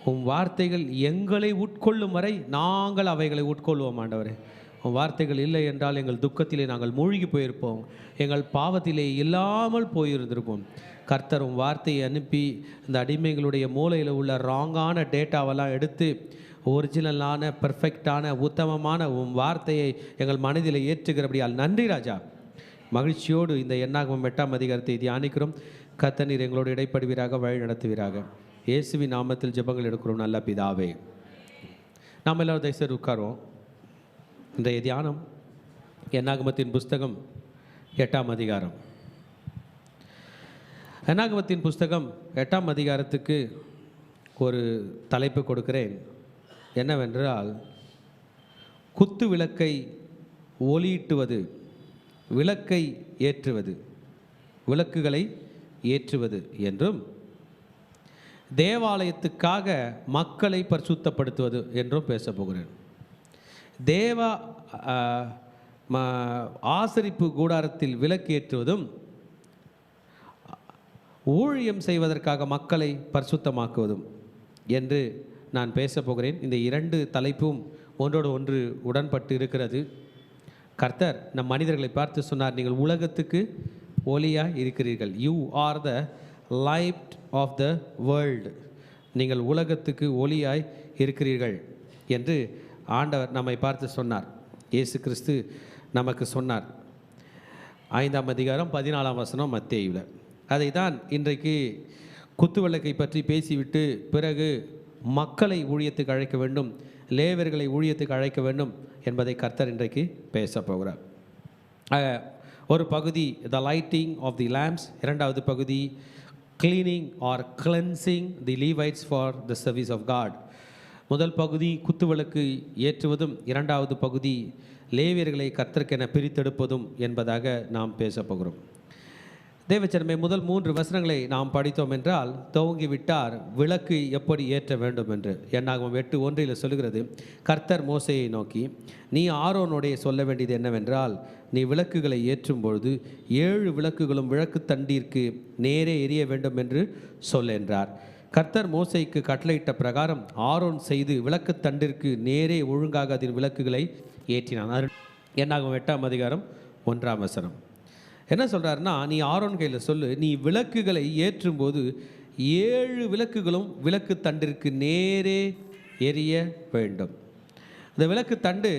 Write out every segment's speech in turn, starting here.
உம் வார்த்தைகள் எங்களை உட்கொள்ளும் வரை நாங்கள் அவைகளை உட்கொள்வோம் ஆண்டவரே. உன் வார்த்தைகள் இல்லை என்றால் எங்கள் துக்கத்திலே நாங்கள் மூழ்கி போயிருப்போம், எங்கள் பாவத்திலே இல்லாமல் போயிருந்திருப்போம். கர்த்தர் உன் வார்த்தையை அனுப்பி இந்த அடிமைகளுடைய மூளையில் உள்ள ராங்கான டேட்டாவெல்லாம் எடுத்து ஒரிஜினலான பெர்ஃபெக்டான உத்தமமான உன் வார்த்தையை எங்கள் மனதில் ஏற்றுகிறபடியால் நன்றி ராஜா. மகிழ்ச்சியோடு இந்த எண்ணாகமம் 8ஆம் அதிகாரத்தை தியானிக்கிறோம். கர்த்தர் நீர் எங்களோடு இடைப்படுவீராக, வழி நடத்துவீராக. இயேசுவின் நாமத்தில் ஜெபங்கள் எடுக்கிறோம் நல்ல பிதாவே. நாம் எல்லாரும் தயவுசெய்து உட்காருவோம். இன்றைய தியானம் எண்ணாகமத்தின் புஸ்தகம் 8ஆம் அதிகாரம். எண்ணாகமத்தின் புஸ்தகம் 8ஆம் அதிகாரத்துக்கு ஒரு தலைப்பு கொடுக்கிறேன். என்னவென்றால், குத்து விளக்கை ஒளியிட்டுவது, விளக்கை ஏற்றுவது, விளக்குகளை ஏற்றுவது என்றும், தேவாலயத்துக்காக மக்களை பரிசுத்தப்படுத்துவது என்றும் பேச போகிறேன். தேவ ஆசரிப்பு கூடாரத்தில் விளக்கேற்றுவதும், ஊழியம் செய்வதற்காக மக்களை பரிசுத்தமாக்குவதும் என்று நான் பேச போகிறேன். இந்த இரண்டு தலைப்பும் ஒன்றோடு ஒன்று உடன்பட்டு இருக்கிறது. கர்த்தர் நம் மனிதர்களை பார்த்து சொன்னார், நீங்கள் உலகத்துக்கு ஒளியாக இருக்கிறீர்கள். You are the light of the world. நீங்கள் உலகத்துக்கு ஒளியாய் இருக்கிறீர்கள் என்று ஆண்டவர் நம்மை பார்த்து சொன்னார். இயேசு கிறிஸ்து நமக்கு சொன்னார். 5ஆம் அதிகாரம் 14ஆம் வசனம் மத்தேயுவில். அதை தான் இன்றைக்கு குத்துவிளக்கை பற்றி பேசிவிட்டு பிறகு மக்களை ஊழியத்துக்கு அழைக்க வேண்டும், லேவியர்களை ஊழியத்துக்கு அழைக்க வேண்டும் என்பதை கர்த்தர் இன்றைக்கு பேச போகிறார். ஒரு பகுதி the lighting of the lamps, இரண்டாவது பகுதி cleaning or cleansing the Levites for the service of God. முதல் பகுதி குத்துவிளக்கு ஏற்றுவதும், இரண்டாவது பகுதி லேவியர்களை கர்த்தருக்கென பிரித்தெடுப்பதும் என்பதாக நாம் பேச போகிறோம். தேவச்சனமே, முதல் 3 வசனங்களை நாம் படித்தோம் என்றால் துவங்கிவிட்டார் விளக்கு எப்படி ஏற்ற வேண்டும் என்று. என்னாகும் 8:1 சொல்லுகிறது, கர்த்தர் மோசேயை நோக்கி, நீ ஆரோனோடைய சொல்ல வேண்டியது என்னவென்றால், நீ விளக்குகளை ஏற்றும் பொழுது 7 விளக்குகளும் விளக்கு தண்டிற்கு நேரே எரிய வேண்டும் என்று சொல் என்றார். கர்த்தர் மோசேக்கு கட்டளையிட்ட பிரகாரம் ஆரோன் செய்து விளக்கு தண்டிற்கு நேரே ஒழுங்காக அதன் விளக்குகளை ஏற்றினான். என்னாகும் 8ஆம் அதிகாரம் 1ஆம் வசனம் என்ன சொல்கிறாருன்னா, நீ ஆரோன் கையில் சொல்லு, நீ விளக்குகளை ஏற்றும் போது 7 விளக்குகளும் விளக்கு தண்டிற்கு நேரே எரிய வேண்டும். இந்த விளக்கு தண்டு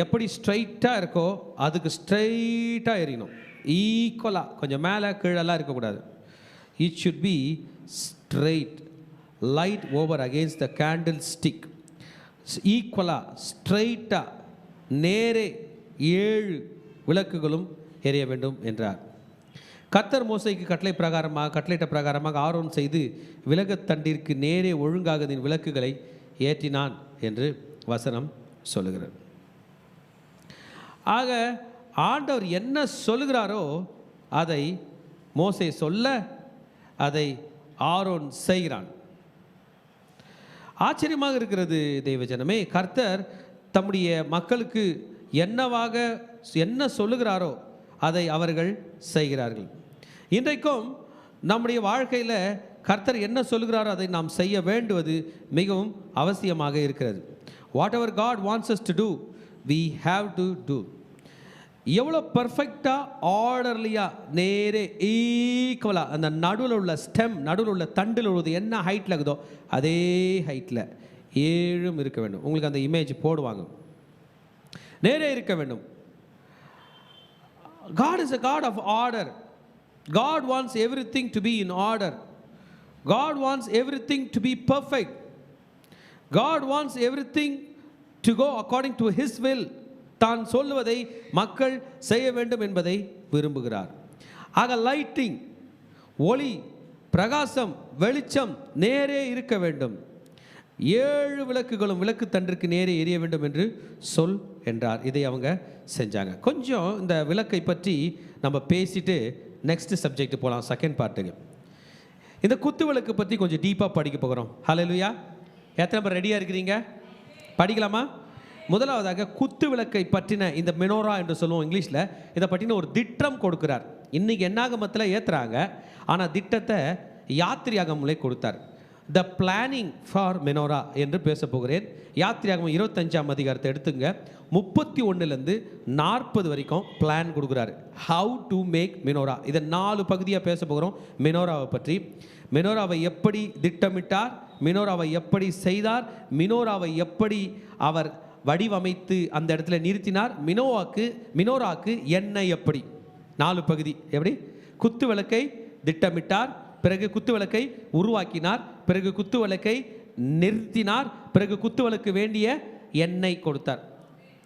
எப்படி ஸ்ட்ரைட்டாக இருக்கோ அதுக்கு ஸ்ட்ரைட்டாக எரியணும். ஈக்குவலாக, கொஞ்சம் மேலே கீழெல்லாம் இருக்கக்கூடாது. It should be straight, light over against the candle stick. ஈக்குவலாக ஸ்ட்ரைட்டாக நேரே 7 விளக்குகளும் எரிய வேண்டும் என்றார். கர்த்தர் மோசேக்கு கட்டளையிட்ட பிரகாரமாக ஆரோன் செய்து விளக்குத்தண்டிற்கு நேரே ஒழுங்காக அதன் விளக்குகளை ஏற்றினான் என்று வசனம் சொல்லுகிறது. ஆக ஆண்டவர் என்ன சொல்லுகிறாரோ அதை மோசே சொல்ல அதை ஆரோன் செய்கிறான். ஆச்சரியமாக இருக்கிறது தேவஜனமே. கர்த்தர் தம்முடைய மக்களுக்கு என்ன சொல்லுகிறாரோ அதை அவர்கள் செய்கிறார்கள். இன்றைக்கும் நம்முடைய வாழ்க்கையில் கர்த்தர் என்ன சொல்லுகிறாரோ அதை நாம் செய்ய வேண்டுவது மிகவும் அவசியமாக இருக்கிறது. Whatever God wants us to do, we have to do. எவ்வளோ பர்ஃபெக்டாக ஆர்டர்லியாக நேரே ஈக்குவலாக அந்த நடுவில் உள்ள ஸ்டெம், நடுவில் உள்ள தண்டில் உள்ளது என்ன ஹைட்டில் இருக்குதோ அதே ஹைட்டில் 7 இருக்க வேண்டும். உங்களுக்கு அந்த இமேஜ் போடுவாங்க, நேரே இருக்க வேண்டும். God is a God of order. God wants everything to be in order. God wants everything to be perfect. God wants everything to go according to His will. தான் சொல்லுவதை மக்கள் செய்ய வேண்டும் என்பதை விரும்புகிறார். ஆக லைட்டிங், ஒளி, பிரகாசம், வெளிச்சம் நேரே இருக்க வேண்டும். 7 விளக்குகளும் விளக்கு தண்டிற்கு நேரே எரிய வேண்டும் என்று சொல் என்றார். இதை அவங்க செஞ்சாங்க. கொஞ்சம் இந்த விளக்கை பற்றி நம்ம பேசிட்டு நெக்ஸ்ட் சப்ஜெக்ட் போகலாம், செகண்ட் பார்ட்டுக்கு. இந்த குத்து விளக்கு பற்றி கொஞ்சம் டீப்பாக படிக்க போகிறோம். ஹல்லேலூயா. எத்தனை பேர் ரெடியாக இருக்கிறீங்க? படிக்கலாமா? முதலாவதாக குத்து விளக்கை பற்றின இந்த மெனோரா என்று சொல்லுவோம் இங்கிலீஷில், இதை பற்றின ஒரு திட்டம் கொடுக்கிறார். இன்றைக்கி என்னாகமத்தில் ஏற்றுறாங்க, ஆனால் திட்டத்தை யாத்திரியாகமத்திலே கொடுத்தார். த பிளானிங் ஃபார் மெனோரா என்று பேச போகிறேன். யாத்திராகமம் 25ஆம் அதிகாரத்தை எடுத்துங்க. 31லேருந்து 40 வரைக்கும் பிளான் கொடுக்குறாரு. How to make menorah. இதை 4 பகுதியாக பேச போகிறோம். மெனோராவை பற்றி, மெனோராவை எப்படி திட்டமிட்டார், மெனோராவை எப்படி செய்தார், மெனோராவை எப்படி அவர் வடிவமைத்து அந்த இடத்துல நிறுத்தினார், மெனோராக்கு எண்ணெய் எப்படி. 4 பகுதி. எப்படி? குத்து விளக்கை திட்டமிட்டார், பிறகு குத்து விளக்கை உருவாக்கினார், பிறகு குத்து விளக்கை நிறுத்தினார், பிறகு குத்து விளக்கு வேண்டிய எண்ணெய் கொடுத்தார்.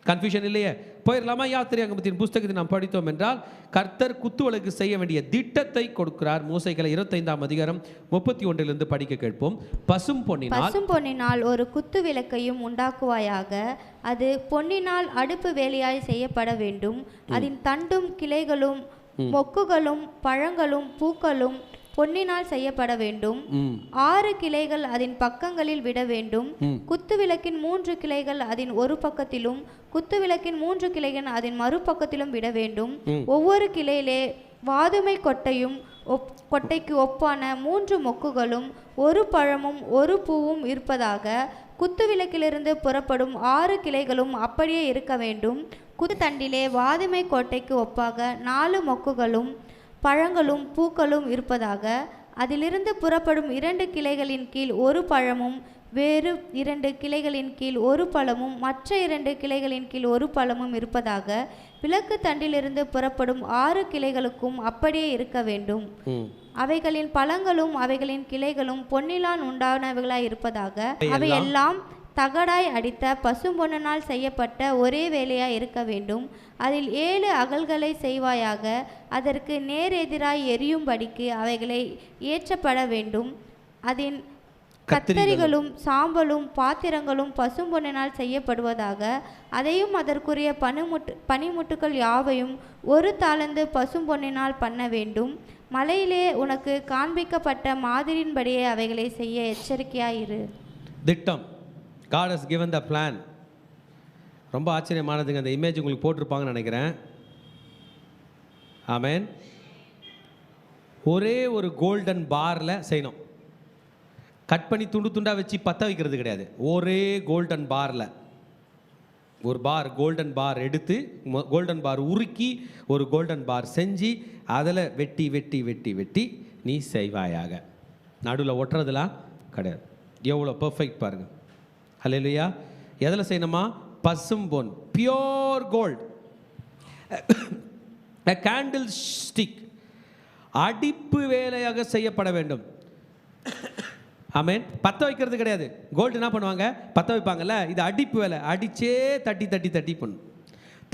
கன்ஃபியூஷன் இல்லையே? போயிடலாமா? யாத்திராகமத்தின் புஸ்தகத்தை நாம் படித்தோம் என்றால் கர்த்தர் குத்து விளக்கு செய்ய வேண்டிய திட்டத்தை கொடுக்கிறார். மோசேகளை 25ஆம் அதிகாரம் 31லிருந்து படிக்க கேட்போம். பசும் பொன்னினால் ஒரு குத்து விளக்கையும் உண்டாக்குவாயாக. அது பொன்னினால் அடுப்பு வேலையாய் செய்யப்பட வேண்டும். அதன் தண்டும் கிளைகளும் மொக்குகளும் பழங்களும் பூக்களும் பொன்னினால் செய்யப்பட வேண்டும். 6 கிளைகள் அதன் பக்கங்களில் விட வேண்டும். குத்து விளக்கின் 3 கிளைகள் அதன் ஒரு பக்கத்திலும், குத்து விளக்கின் 3 கிளைகள் அதன் மறுபக்கத்திலும் விட வேண்டும். ஒவ்வொரு கிளையிலே வாதுமை கொட்டைக்கு ஒப்பான 3 மொக்குகளும் 1 பழமும் 1 பூவும் இருப்பதாக. குத்து விளக்கிலிருந்து புறப்படும் 6 கிளைகளும் அப்படியே இருக்க வேண்டும். குத்து தண்டிலே வாதுமை கொட்டைக்கு ஒப்பாக 4 மொக்குகளும் பழங்களும் பூக்களும் இருப்பதாக. அதிலிருந்து புறப்படும் 2 கிளைகளின் கீழ் 1 பழமும், வேறு 2 கிளைகளின் கீழ் 1 பழமும், மற்ற 2 கிளைகளின் கீழ் 1 பழமும் இருப்பதாக. விளக்கு தண்டிலிருந்து புறப்படும் 6 கிளைகளுக்கும் அப்படியே இருக்க வேண்டும். அவைகளின் பழங்களும் அவைகளின் கிளைகளும் பொன்னிலான் உண்டானவைகளாய் இருப்பதாக. அவையெல்லாம் தகடாய் அடித்த பசும்பொன்னால் செய்யப்பட்ட ஒரே வேலையாய் இருக்க வேண்டும். அதில் 7 அகல்களை செய்வாயாக. அதற்கு நேர் எதிராய் எரியும்படிக்கு அவைகளை ஏற்றப்பட வேண்டும். அதன் கத்தரிகளும் சாம்பலும் பாத்திரங்களும் பசும்பொன்னால் செய்யப்படுவதாக. அதையும் அதற்குரிய பனிமுட்டுக்கள் யாவையும் 1 தாலந்து பசும்பொன்னால் பண்ண வேண்டும். மலையிலே உனக்கு காண்பிக்கப்பட்ட மாதிரியின்படியே அவைகளை செய்ய எச்சரிக்கையாயிரு. திட்டம். God has given the plan. ரொம்ப ஆச்சரியமானதுங்க. அந்த இமேஜ் உங்களுக்கு போட்டிருப்பாங்கன்னு நினைக்கிறேன். ஆமென். ஒரே ஒரு கோல்டன் பார்ல செய்யணும். கட் பண்ணி துண்டு துண்டா வச்சு பற்ற வைக்கிறது கிடையாது. ஒரே கோல்டன் பார்ல ஒரு பார், கோல்டன் பார் எடுத்து, கோல்டன் பார் உருக்கி ஒரு கோல்டன் பார் செஞ்சு அதில் வெட்டி வெட்டி வெட்டி வெட்டி நீ செய்வாயாக. நடுவில் ஒட்டுறதுலாம் கிடையாது. எவ்வளோ பர்ஃபெக்ட் பாருங்கள். ஹல்லேலூயா. எதில் செய்யணுமா? பசும்பொன், பியோர் கோல்ட். கேண்டில் ஸ்டிக், அடிப்பு வேலையாக செய்யப்பட வேண்டும். ஆமென். பற்ற வைக்கிறது கிடையாது. கோல்டு என்ன பண்ணுவாங்க? பற்ற வைப்பாங்கல்ல, இது அடிப்பு வேலை. அடிச்சே தட்டி தட்டி தட்டி பண்ணும்.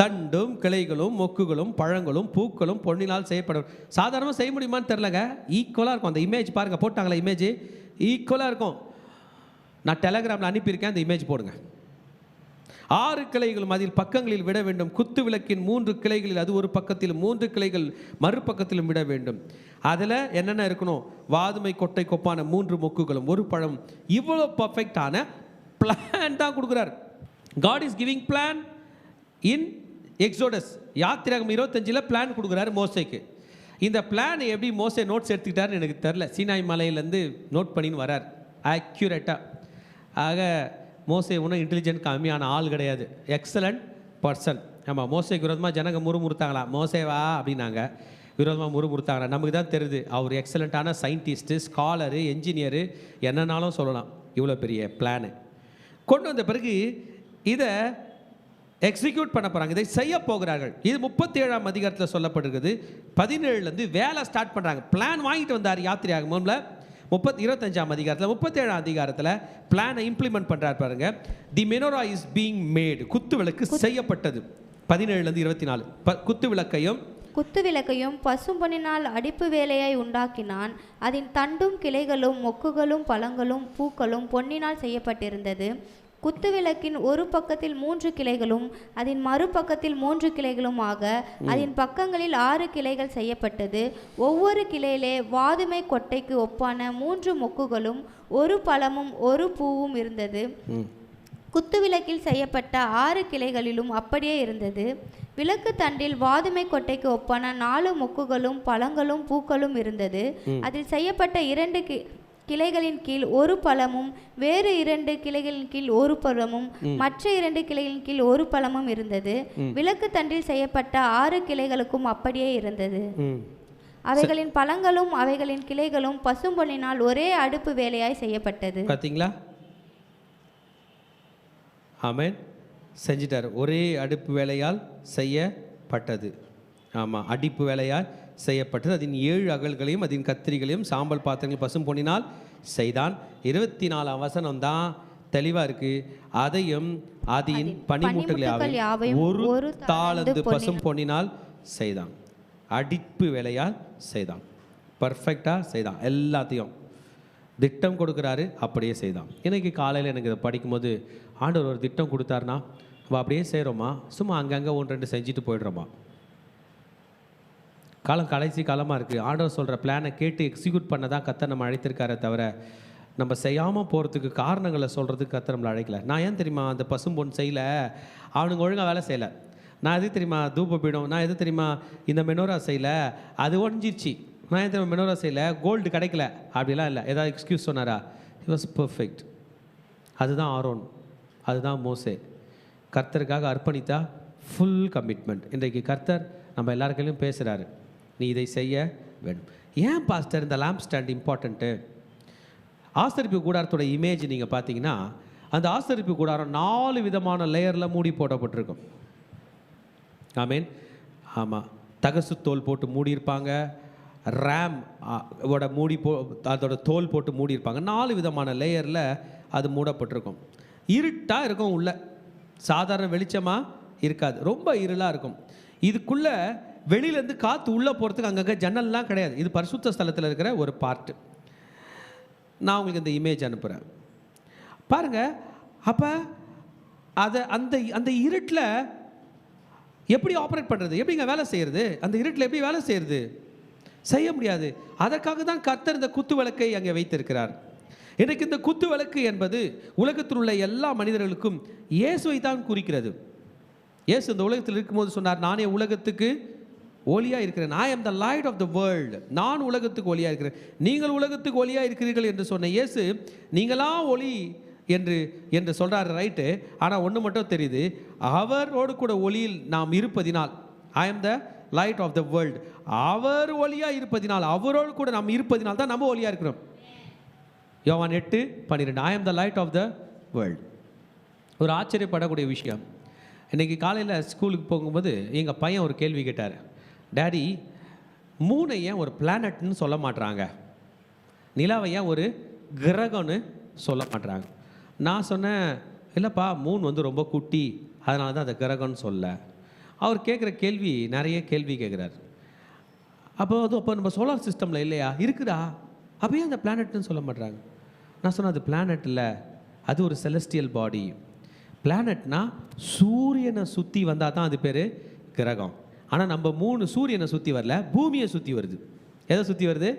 தண்டும் கிளைகளும் மொக்குகளும் பழங்களும் பூக்களும் பொன்னினால் செய்யப்படும். சாதாரணமாக செய்ய முடியுமான்னு தெரிலங்க. ஈக்குவலாக இருக்கும். அந்த இமேஜ் பாருங்கள், போட்டாங்களா இமேஜ்? ஈக்குவலாக இருக்கும். நான் டெலகிராமில் அனுப்பியிருக்கேன், அந்த இமேஜ் போடுங்க. 6 கிளைகளும் அதில் பக்கங்களில் விட வேண்டும். குத்து விளக்கின் 3 கிளைகளில் அது ஒரு பக்கத்திலும் 3 கிளைகள் மறுபக்கத்திலும் விட வேண்டும். அதில் என்னென்ன இருக்கணும்? வாதுமை கொட்டை கொப்பான 3 மொக்குகளும் 1 பழம். இவ்வளோ பர்ஃபெக்டான பிளான் தான் கொடுக்குறார். God is giving plan in Exodus. யாத்திராகமம் 25ல் பிளான் கொடுக்குறாரு மோசேக்கு. இந்த பிளான் எப்படி மோசே நோட்ஸ் எடுத்துக்கிட்டாருன்னு எனக்கு தெரில. சீனாய் மலையிலேருந்து நோட் பண்ணின்னு வரார் ஆக்யூரேட்டாக. ஆக மோசே ஒன்றும் இன்டெலிஜென்ட் கம்மியான ஆள் கிடையாது. Excellent person. ஆமாம், மோசேக்கு விரோதமாக ஜனங்க முறுமுறுத்தாங்களா? மோசேவா அப்படின்னாங்க. விரோதமாக முறுமுறுத்தாங்களா? நமக்கு தான் தெரியுது அவர் எக்ஸலண்ட்டான சயின்டிஸ்ட்டு, ஸ்காலரு, என்ஜினியரு, என்னன்னாலும் சொல்லலாம். இவ்வளோ பெரிய பிளானு கொண்டு வந்த பிறகு இதை எக்ஸிக்யூட் பண்ண போகிறாங்க. இதை செய்ய போகிறார்கள். இது 37ஆம் அதிகாரத்தில் சொல்லப்பட்டிருக்குது. 17லேருந்து வேலை ஸ்டார்ட் பண்ணுறாங்க. பிளான் வாங்கிட்டு வந்தார் யாத்திராகமம்ல 25ஆம் அதிகாரத்தில். 37ஆம் அதிகாரத்தில் பிளானை இம்ப்ளிமெண்ட் பண்ணுறாரு பாருங்க. தி மெனோரா இஸ் பீயிங் மேட். குத்து விளக்கு செய்யப்பட்டது. 17லேருந்து 24. குத்து விளக்கையும் பசும்பொன்னினால் அடிப்பு வேலையாய் உண்டாக்கினான். அதன் தண்டும் கிளைகளும் மொக்குகளும் பழங்களும் பூக்களும் பொன்னினால் செய்யப்பட்டிருந்தது. குத்து விளக்கின் ஒரு பக்கத்தில் 3 கிளைகளும் அதன் மறுபக்கத்தில் 3 கிளைகளும் ஆக அதன் பக்கங்களில் 6 கிளைகள் செய்யப்பட்டது. ஒவ்வொரு கிளையிலே வாதுமை கொட்டைக்கு ஒப்பான 3 மொக்குகளும் 1 பழமும் 1 பூவும் இருந்தது. குத்து விளக்கில் செய்யப்பட்ட 6 கிளைகளிலும் அப்படியே இருந்தது. விளக்கு தண்டில் வாதுமை கொட்டைக்கு ஒப்பான 4 மொக்குகளும் பழங்களும் பூக்களும் இருந்தது. அதில் செய்யப்பட்ட கிளைகளின் கீழ் ஒரு பழமும் வேறு 2 கிளைகளின் கீழ் ஒரு பழமும் மற்ற 2 கிளைகளின் கீழ் ஒரு பழமும் இருந்தது. விளக்கு தண்டில் செய்யப்பட்ட 6 கிளைகளுக்கும் அப்படியே இருந்தது. அவைகளின் பழங்களும் அவைகளின் கிளைகளும் பசும்பொன்னினால் ஒரே அடுப்பு வேலையாய் செய்யப்பட்டது. பார்த்தீங்களா? ஆமென். செஞ்சிட்டார். ஒரே அடுப்பு வேலையால் செய்யப்பட்டது. ஆமாம், அடிப்பு வேலையால் செய்யப்பட்டது. அதன் 7 அகல்களையும் அதன் கத்திரிகளையும் சாம்பல் பாத்திரங்கள் பசும் பொன்னினால் செய்தான். 24ஆம் வசனம் தான் தெளிவாக இருக்கு. அதையும் அதன் பனிமுட்டுகள் யாவையும் ஒரு தாளந்து பசும் பொன்னினால் செய்தான். அடிப்பு வேலையால் செய்தான். பர்ஃபெக்டாக செய்தான். எல்லாத்தையும் திட்டம் கொடுக்குறாரு, அப்படியே செய்தான். இன்னைக்கு காலையில் எனக்கு இதை படிக்கும்போது ஆண்டவர் ஒரு திட்டம் கொடுத்தாருன்னா நம்ம அப்படியே செய்கிறோமா, சும்மா அங்கங்கே 1-2 செஞ்சுட்டு போயிடுறோமா? காலம் கடைசி காலமாக இருக்குது. ஆண்டவர் சொல்கிற பிளானை கேட்டு எக்ஸிக்யூட் பண்ண தான் கர்த்தர் நம்ம அழைத்திருக்காரே தவிர நம்ம செய்யாமல் போகிறதுக்கு காரணங்களை சொல்கிறதுக்கு கர்த்தர் நம்மளை அழைக்கல. நான் ஏன் தெரியுமா அந்த பசும்பொன் செய்யலை, அவனுங்க ஒழுங்காக வேலை செய்யலை. நான் எது தெரியுமா தூப பீடம், நான் எது தெரியுமா இந்த மெனோரா செய்யலை, அது ஒழிஞ்சிருச்சு. நான் எது தெரியுமா மெனோரா செய்யலை, கோல்டு கிடைக்கல, அப்படிலாம் இல்லை. ஏதாவது எக்ஸ்கியூஸ் சொன்னாரா? It was perfect. அதுதான் ஆரோன், அதுதான் மோசே. கர்த்தருக்காக அர்ப்பணித்தா ஃபுல் கமிட்மெண்ட். இன்றைக்கு கர்த்தர் நம்ம எல்லாருக்கையும் பேசுகிறாரு, நீ இதை செய்ய வேண்டும். ஏன் பாஸ்டர் இந்த லேம்ப் ஸ்டாண்ட் இம்பார்ட்டண்ட்டு? ஆசரிப்பு கூடாரத்தோட இமேஜ் நீங்கள் பார்த்தீங்கன்னா அந்த ஆசரிப்பு கூடாரம் 4 விதமான லேயரில் மூடி போடப்பட்டிருக்கும். ஆமீன். ஆமாம், தகசு தோல் போட்டு மூடியிருப்பாங்க, ரேம் ஓட அதோட தோல் போட்டு மூடியிருப்பாங்க. 4 விதமான லேயரில் அது மூடப்பட்டிருக்கும். இருட்டாக இருக்கும், உள்ள சாதாரண வெளிச்சமாக இருக்காது, ரொம்ப இருளாக இருக்கும். இதுக்குள்ளே வெளியிலேருந்து காற்று உள்ளே போகிறதுக்கு அங்கங்கே ஜன்னல்லாம் கிடையாது. இது பரிசுத்த ஸ்தலத்தில் இருக்கிற ஒரு பார்ட்டு. நான் உங்களுக்கு இந்த இமேஜ் அனுப்புகிறேன் பாருங்கள். அப்போ அதை அந்த இருட்டில் எப்படி ஆப்ரேட் பண்ணுறது, எப்படிங்க வேலை செய்கிறது? அந்த இருட்டில் எப்படி வேலை செய்கிறது? செய்ய முடியாது. அதற்காக தான் கர்த்தர் இந்த குத்து விளக்கை அங்கே வைத்திருக்கிறார். இன்றைக்கு இந்த குத்து விளக்கு என்பது உலகத்தில் உள்ள எல்லா மனிதர்களுக்கும் இயேசுவை தான் குறிக்கிறது. இயேசு இந்த உலகத்தில் இருக்கும்போது சொன்னார், நானே உலகத்துக்கு ஒளியாக இருக்கிறேன். I am the light of the world. நான் உலகத்துக்கு ஒளியாக இருக்கிறேன், நீங்கள் உலகத்துக்கு ஒளியாக இருக்கிறீர்கள் என்று சொன்ன இயேசு நீங்களாம் ஒளி என்று சொல்கிறாரு, ரைட்டு. ஆனால் ஒன்று மட்டும் தெரியுது, அவரோடு கூட ஒளியில் நாம் இருப்பதினால், I am the light of the world, அவர் ஒளியாக இருப்பதினால், அவரோடு கூட நாம் இருப்பதினால் தான் நம்ம ஒளியாக இருக்கிறோம். யோவான் 8:12 I am the light of the world. ஒரு ஆச்சரியப்படக்கூடிய விஷயம், இன்றைக்கி காலையில் ஸ்கூலுக்கு போகும்போது எங்கள் பையன் ஒரு கேள்வி கேட்டார், டேடி மூணை ஏன் ஒரு பிளானட்னு சொல்ல மாட்றாங்க, நிலாவை ஏன் ஒரு கிரகம்னு சொல்ல மாட்றாங்க? நான் சொன்னேன், இல்லைப்பா மூன் ரொம்ப குட்டி, அதனால தான் அதை கிரகம்னு சொல்ல. அவர் கேட்குற கேள்வி நிறைய கேள்வி கேட்குறாரு. அப்போ நம்ம சோலார் சிஸ்டமில் இல்லையா, இருக்குதா, அப்போ ஏன் அந்த பிளானட்னு சொல்ல மாட்றாங்க? நான் சொன்னேன், அது பிளானட் இல்லை, அது ஒரு செலஸ்டியல் பாடி. பிளானட்னா சூரியனை சுற்றி வந்தால் தான் அது பேர் கிரகம். ஆனால் நம்ம மூணு சூரியனை சுற்றி வரல, பூமியை சுற்றி வருது. எதை சுற்றி வருது?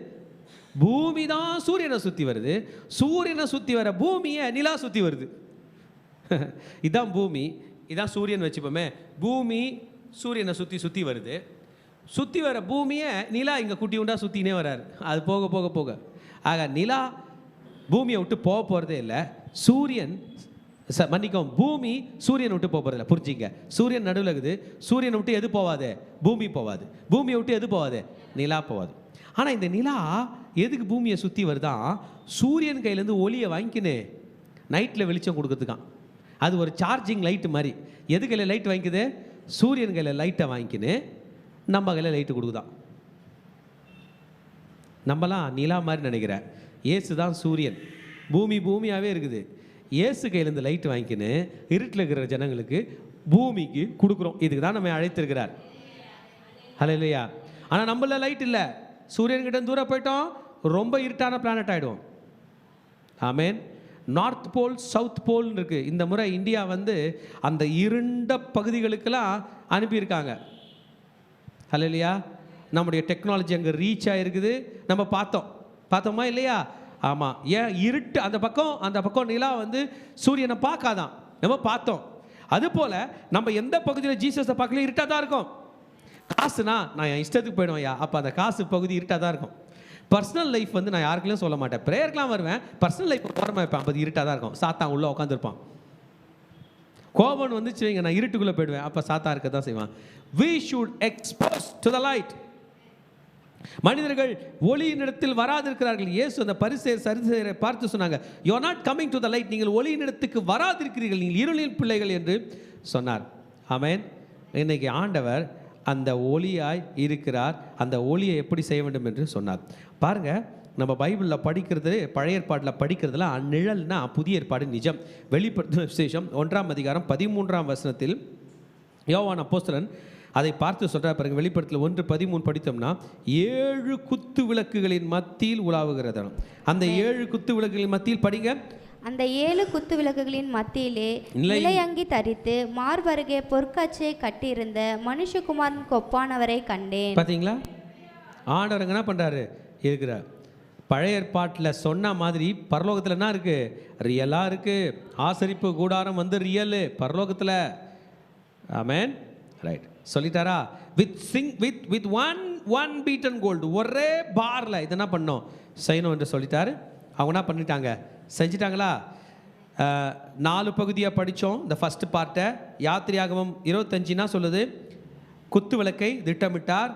பூமி தான் சூரியனை சுற்றி வருது. சூரியனை சுற்றி வர பூமியை நிலா சுற்றி வருது. இதான் பூமி, இதான் சூரியன் வச்சுப்போமே. பூமி சூரியனை சுற்றி வருது. சுற்றி வர பூமியை நிலா இங்கே குட்டி உண்டா சுற்றினே வராரு. அது போக போக போக ஆக நிலா பூமியை விட்டு போக போகிறதே இல்லை. சூரியன் மன்னிக்கும், பூமி சூரியனை விட்டு போக போகிறதில்ல. புரிஞ்சிங்க, சூரியன் நடுவில் இருக்குது. சூரியனை விட்டு எது போவாது? பூமி போவாது. பூமியை விட்டு எது போவாது? நிலா போவாது. ஆனால் இந்த நிலா எதுக்கு பூமியை சுற்றி வருதான்? சூரியன் கையிலேருந்து ஒளியை வாங்கிக்கின்னு நைட்டில் வெளிச்சம் கொடுக்குறதுக்கான். அது ஒரு சார்ஜிங் லைட்டு மாதிரி. எது கையில் லைட் வாங்கிக்குது? சூரியன் கையில் லைட்டை வாங்கிக்கின்னு நம்ம கையில் லைட்டு கொடுக்குதான். நம்மலாம் நிலா மாதிரி நினைக்கிறேன். இயேசு தான் சூரியன், பூமி பூமியாகவே இருக்குது. இயேசு கையிலேருந்து லைட்டு வாங்கிக்கின்னு இருட்டில் இருக்கிற ஜனங்களுக்கு பூமிக்கு கொடுக்குறோம். இதுக்கு தான் நம்ம அழைத்திருக்கிறார். ஹல்லேலூயா. ஆனால் நம்மள லைட் இல்லை. சூரியன்கிட்ட தூரம் போயிட்டோம், ரொம்ப இருட்டான பிளானட் ஆகிடுவோம். ஆமேன். நார்த் போல் சவுத் போல்னு இருக்குது. இந்த முறை இந்தியா அந்த இருண்ட பகுதிகளுக்கெல்லாம் அனுப்பியிருக்காங்க. ஹல்லேலூயா. நம்முடைய டெக்னாலஜி அங்கே ரீச் ஆகிருக்குது. நம்ம பார்த்தோமா இல்லையா? ஆமாம். ஏன் இருட்டு அந்த பக்கம் நிலா சூரியனை பார்க்காதான், நம்ம பார்த்தோம். அதுபோல் நம்ம எந்த பகுதியில் ஜீசஸை பார்க்கல, இருட்டாக தான் இருக்கும். காசுனா நான் என் இஷ்டத்துக்கு போயிடுவேன், அப்போ அந்த காசு பகுதி இருட்டாக தான் இருக்கும். பர்சனல் லைஃப் வந்து நான் யாருக்குலையும் சொல்ல மாட்டேன். ப்ரேயருக்குலாம் வருவேன், பர்சனல் லைஃப் ஓரமாக வைப்பேன். அப்போ இருட்டாக தான் இருக்கும், சாத்தான் உள்ளே உட்காந்துருப்பான். கோபம் வந்துச்சு வைங்க, நான் இருட்டுக்குள்ளே போயிடுவேன், அப்போ சாத்தான் இருக்க தான் செய்வான். We should expose to the light. மனிதர்கள் ஒளியினிடத்தில் வராதிருக்கிறார்கள். இயேசு அந்த பரிசேயர் சரிசேயரை பார்த்து சொன்னாங்க, you are not coming to the light, நீங்கள் ஒளியினிடத்துக்கு வராதிருக்கிறீர்கள், நீங்கள் இருளின் பிள்ளைகள் என்று சொன்னார். ஆமென். இன்னைக்கு ஆண்டவர் அந்த ஒளியாய் இருக்கிறார். அந்த ஒளியை எப்படி செய்ய வேண்டும் என்று சொன்னார். பாருங்க, நம்ம பைபிளில் படிக்கிறது, பழைய ஏற்பாட்டில் படிக்கிறதுல நிழல்னா புதிய ஏற்பாடு நிஜம். வெளிப்படுத்தின விசேஷம் 1ஆம் அதிகாரம் 13ஆம் வசனத்தில் யோவான் அப்போஸ்தலன் அதை பார்த்து சொல்கிறார் பாருங்க. வெளிப்படுத்தல 1:13 படித்தோம்னா 7 குத்து விளக்குகளின் மத்தியில் உலாவுகிறது. அந்த 7 குத்து விளக்குகளின் மத்தியில் படிங்க. அந்த 7 குத்து விளக்குகளின் மத்தியிலே நிலையங்கி தரித்து மார்பருகே பொற்கச்சை கட்டியிருந்த மனுஷகுமாரன் கொப்பானவரை கண்டேன். பார்த்தீங்களா, ஆண்டவர் என்ன பண்ணுறாரு இருக்கிறார். பழைய ஏற்பாட்டில் சொன்ன மாதிரி பரலோகத்தில் என்ன இருக்குது? ரியலாக இருக்குது. ஆசரிப்பு கூடாரம் வந்து ரியலு பரலோகத்தில். ஆமென். ரைட், சொல்லிட்டாரா? வித் ஒன் பீட்டன் கோல்டு, ஒரே பார்ல இது என்ன பண்ணோம் செய்யணும் என்று சொல்லிட்டாரு. அவங்க என்ன பண்ணிட்டாங்க, செஞ்சிட்டாங்களா? 4 பகுதியாக படித்தோம் இந்த ஃபஸ்ட்டு பார்ட்டை. யாத்திரையாகமம் 25 சொல்லுது, குத்து விளக்கை திட்டமிட்டார்.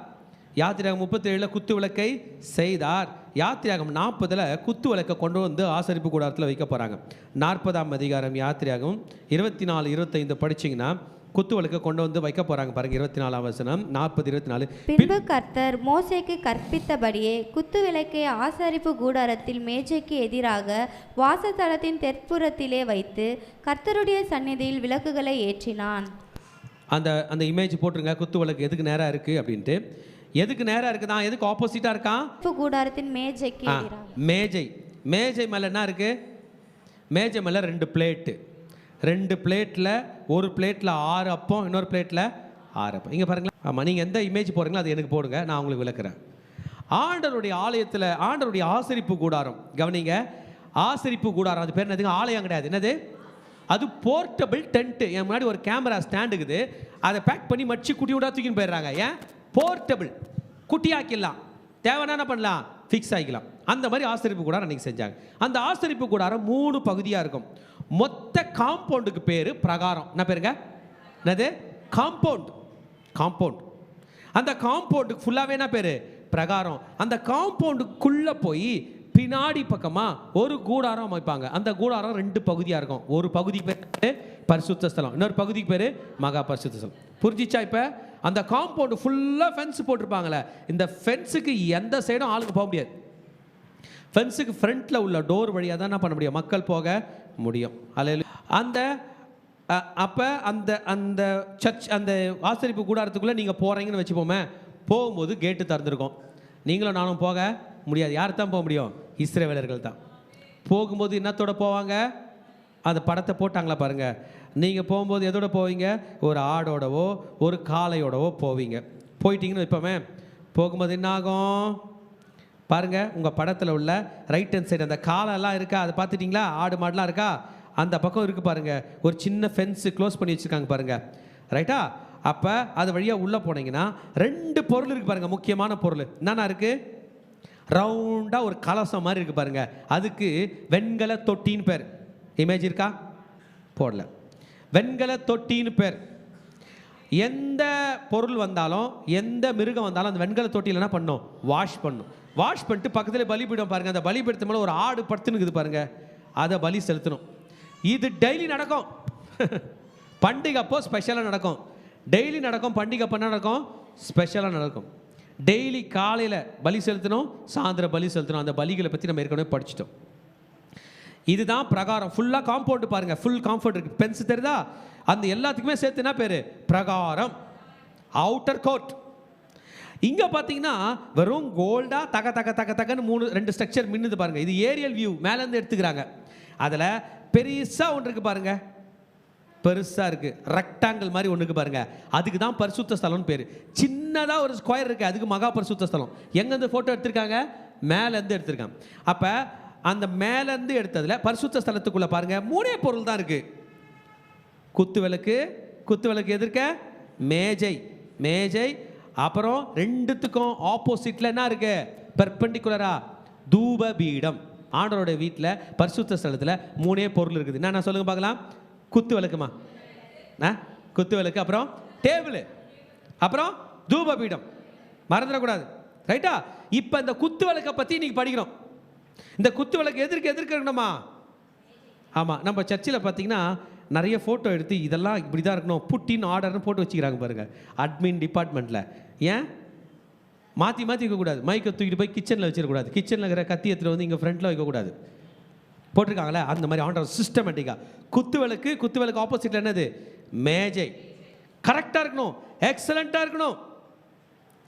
யாத்திரையாகமம் 37 குத்து விளக்கை செய்தார். யாத்திரையாகமம் 40 குத்து விளக்கை கொண்டு வந்து ஆசரிப்பு கூடாரத்தில் வைக்க போகிறாங்க. 40ஆம் அதிகாரம் யாத்திரையாகமம் 24-25 படிச்சிங்கன்னா குத்து விளக்கை கொண்டு வந்து வைக்க போறாங்க பாருங்க. 24ஆம் வசனம் 40-24. பின்பு கர்த்தர் மோசேக்கு கற்பித்தபடியே குத்து விளக்கை ஆசரிப்பு கூடாரத்தில் மேஜைக்கு எதிராக வாசஸ்தலத்தின் தெற்புறத்திலே வைத்து கர்த்தருடைய சந்நிதியில் விளக்குகளை ஏற்றினான். அந்த இமேஜ் போட்டுருங்க. குத்து விளக்கு எதுக்கு நேரா இருக்கு அப்படின்ட்டு. எதுக்கு நேரா இருக்குதான், எதுக்கு ஆப்போசிட்டா இருக்கான்? கூடாரத்தின் மேஜைக்கு எதிராக. மேஜை மேல என்ன இருக்கு? மேஜை மேல 2 பிளேட்டு. 2 பிளேட்டில் ஒரு பிளேட்டில் 6 அப்பம், இன்னொரு பிளேட்டில் 6 அப்பம். இங்கே பாருங்களேன். ஆமாம், நீங்கள் எந்த இமேஜ் போடுறீங்களோ அது எனக்கு போடுங்க, நான் உங்களுக்கு விளக்குறேன். ஆண்டவருடைய ஆலயத்தில் ஆண்டவருடைய ஆசரிப்பு கூடாரம் கவனிங்க. ஆசரிப்பு கூடாரம் அது பேர் என்னதுங்க? ஆலயம் கிடையாது. என்னது அது? Portable tent. என் முன்னாடி ஒரு கேமரா ஸ்டாண்ட் இருக்குது, அதை பேக் பண்ணி மடிச்சு குட்டி விடா தூக்கின்னு போயிடுறாங்க. ஏன்? போர்ட்டபிள், குட்டியாக்கிடலாம், தேவைன்னா என்ன பண்ணலாம், ஃபிக்ஸ் ஆகிக்கலாம். அந்த மாதிரி ஆசரிப்பு கூடாரம் அன்றைக்கி செஞ்சாங்க. அந்த ஆசரிப்பு கூடாரம் 3 பகுதியாக இருக்கும். மொத்த காம்பவுண்டுக்கு பேர் பிரகாரம். என்ன பேருங்க? என்னது? காம்பவுண்ட். அந்த காம்பவுண்டுக்கு ஃபுல்லாகவே என்ன பேர்? பிரகாரம். அந்த காம்பவுண்டுக்குள்ளே போய் பின்னாடி பக்கமாக ஒரு கூடாரம் அமைப்பாங்க. அந்த கூடாரம் 2 பகுதியாக இருக்கும். ஒரு பகுதி பேர் பரிசுத்த ஸ்தலம், இன்னொரு பகுதிக்கு பேர் மகா பரிசுத்த ஸ்தலம். புரிஞ்சிச்சா? இப்போ அந்த காம்பவுண்டு ஃபுல்லாக ஃபென்ஸ் போட்டிருப்பாங்களே, இந்த ஃபென்ஸுக்கு எந்த சைடும் ஆளுங்க போக முடியாது. ஃபென்ஸுக்கு ஃப்ரண்ட்டில் உள்ள டோர் வழியாக தான் என்ன பண்ண முடியும், மக்கள் போக முடியும். அல்ல அந்த அப்போ அந்த சர்ச், அந்த ஆசரிப்பு கூடாரத்துக்குள்ளே நீங்கள் போகிறீங்கன்னு வச்சுப்போமே, போகும்போது கேட்டு திறந்துருக்கோம். நீங்களும் நானும் போக முடியாது. யார் தான் போக முடியும்? இஸ்ரவேலர்கள் தான். போகும்போது என்னத்தோட போவாங்க? அந்த படத்தை போட்டாங்களா பாருங்கள். நீங்கள் போகும்போது எதோட போவீங்க? ஒரு ஆடோடவோ ஒரு காளையோடவோ போவீங்க. போயிட்டீங்கன்னு வைப்போமே, போகும்போது என்ன ஆகும் பாருங்கள். உங்கள் படத்தில் உள்ள ரைட் ஹேண்ட் சைடு அந்த காலெல்லாம் இருக்கா, அதை பார்த்துட்டிங்களா? ஆடு மாடெலாம் இருக்கா? அந்த பக்கம் இருக்குது பாருங்கள், ஒரு சின்ன ஃபென்ஸு க்ளோஸ் பண்ணி வச்சுருக்காங்க பாருங்கள், ரைட்டா? அப்போ அது வழியாக உள்ளே போனீங்கன்னா 2 பொருள் இருக்குது பாருங்கள், முக்கியமான பொருள். என்னென்ன இருக்குது? ரவுண்டாக ஒரு கலசம் மாதிரி இருக்குது பாருங்கள், அதுக்கு வெண்கல தொட்டின்னு பேர். இமேஜ் இருக்கா? போடல. வெண்கல தொட்டின்னு பேர். எந்த பொருள் வந்தாலும், எந்த மிருகம் வந்தாலும் அந்த வெண்கல தொட்டியில் என்ன பண்ணணும்? வாஷ் பண்ணணும். வாஷ் பண்ணிட்டு பக்கத்தில் பலிபீடம் பாருங்கள், அந்த பலிபீடத்து மேலே ஒரு ஆடு படுத்துனுக்குது பாருங்கள், அதை பலி செலுத்தணும். இது டெய்லி நடக்கும். பண்டிகை அப்போ ஸ்பெஷலாக நடக்கும். டெய்லி நடக்கும். பண்டிகை அப்போ நடக்கும், ஸ்பெஷலாக நடக்கும். டெய்லி காலையில் பலி செலுத்தணும், சாயந்தரம் பலி செலுத்தணும். அந்த பலிகளை பற்றி நம்ம ஏற்கனவே படிச்சிட்டோம். இதுதான் பிரகாரம். ஃபுல்லாக காம்பவுண்டு பாருங்கள், ஃபுல் காம்பவுண்ட் இருக்குது. பென்ஸ் தெரியுதா? அந்த எல்லாத்துக்குமே சேர்த்து என்ன பேர்? பிரகாரம், அவுட்டர் கோர்ட். இங்கே பார்த்தீங்கன்னா வெறும் கோல்டாக தக தக தக தகன்னு 2 ஸ்ட்ரக்சர் மின்னுது பாருங்கள். இது ஏரியல் வியூ, மேலேருந்து எடுத்துக்கிறாங்க. அதில் பெருசாக ஒன்று இருக்குது பாருங்கள், பெருசாக இருக்குது, ரெக்டாங்கிள் மாதிரி ஒன்றுக்கு பாருங்கள், அதுக்கு தான் பரிசுத்த ஸ்தலம்னு பேர். சின்னதாக ஒரு ஸ்கொயர் இருக்குது, அதுக்கு மகா பரிசுத்த ஸ்தலம். எங்கேருந்து ஃபோட்டோ எடுத்திருக்காங்க? மேலேருந்து எடுத்திருக்காங்க. அப்போ அந்த மேலேருந்து எடுத்ததில் பரிசுத்த ஸ்தலத்துக்குள்ளே பாருங்கள் 3 பொருள் தான் இருக்குது. குத்து விளக்கு எதிர்க்க மேஜை, அப்புறம் 2த்துக்கும் ஆப்போசிட்டில் என்ன இருக்குது? பெர்பெண்டிகுலரா தூப பீடம். ஆண்டவருடைய வீட்டில் பரிசுத்த ஸ்தலத்தில் 3 பொருள் இருக்குது. என்ன சொல்லுங்க பார்க்கலாம்? குத்து விளக்குமா? குத்து விளக்கு, அப்புறம் டேபிள், அப்புறம் தூப பீடம். மறந்துடக்கூடாது, ரைட்டா? இப்போ இந்த குத்து விளக்கை பற்றி இன்னைக்கு படிக்கிறோம். இந்த குத்து விளக்கு எதற்கு இருக்கணுமா? ஆமாம், நம்ம சர்ச்சில் பார்த்தீங்கன்னா நிறைய ஃபோட்டோ எடுத்து இதெல்லாம் இப்படி தான் இருக்கணும், புட்டின் ஆர்டர்னு போட்டு வச்சுக்கிறாங்க பாருங்கள், அட்மின் டிபார்ட்மெண்ட்டில். ஏன் மாற்றி வைக்கக்கூடாது? மைக்கை தூக்கிட்டு போய் கிச்சனில் வச்சிடக்கூடாது, கிச்சனில் இருக்கிற கத்தி எடுத்துகிட்டு வந்து இங்கே ஃப்ரண்ட்டில் வைக்கக்கூடாது, போட்டிருக்காங்களே அந்த மாதிரி ஆர்டர் சிஸ்டமேட்டிக்காக. குத்து விளக்கு ஆப்போசிட்டில் என்னது? மேஜை. கரெக்டாக இருக்கணும், எக்ஸலண்ட்டாக இருக்கணும்.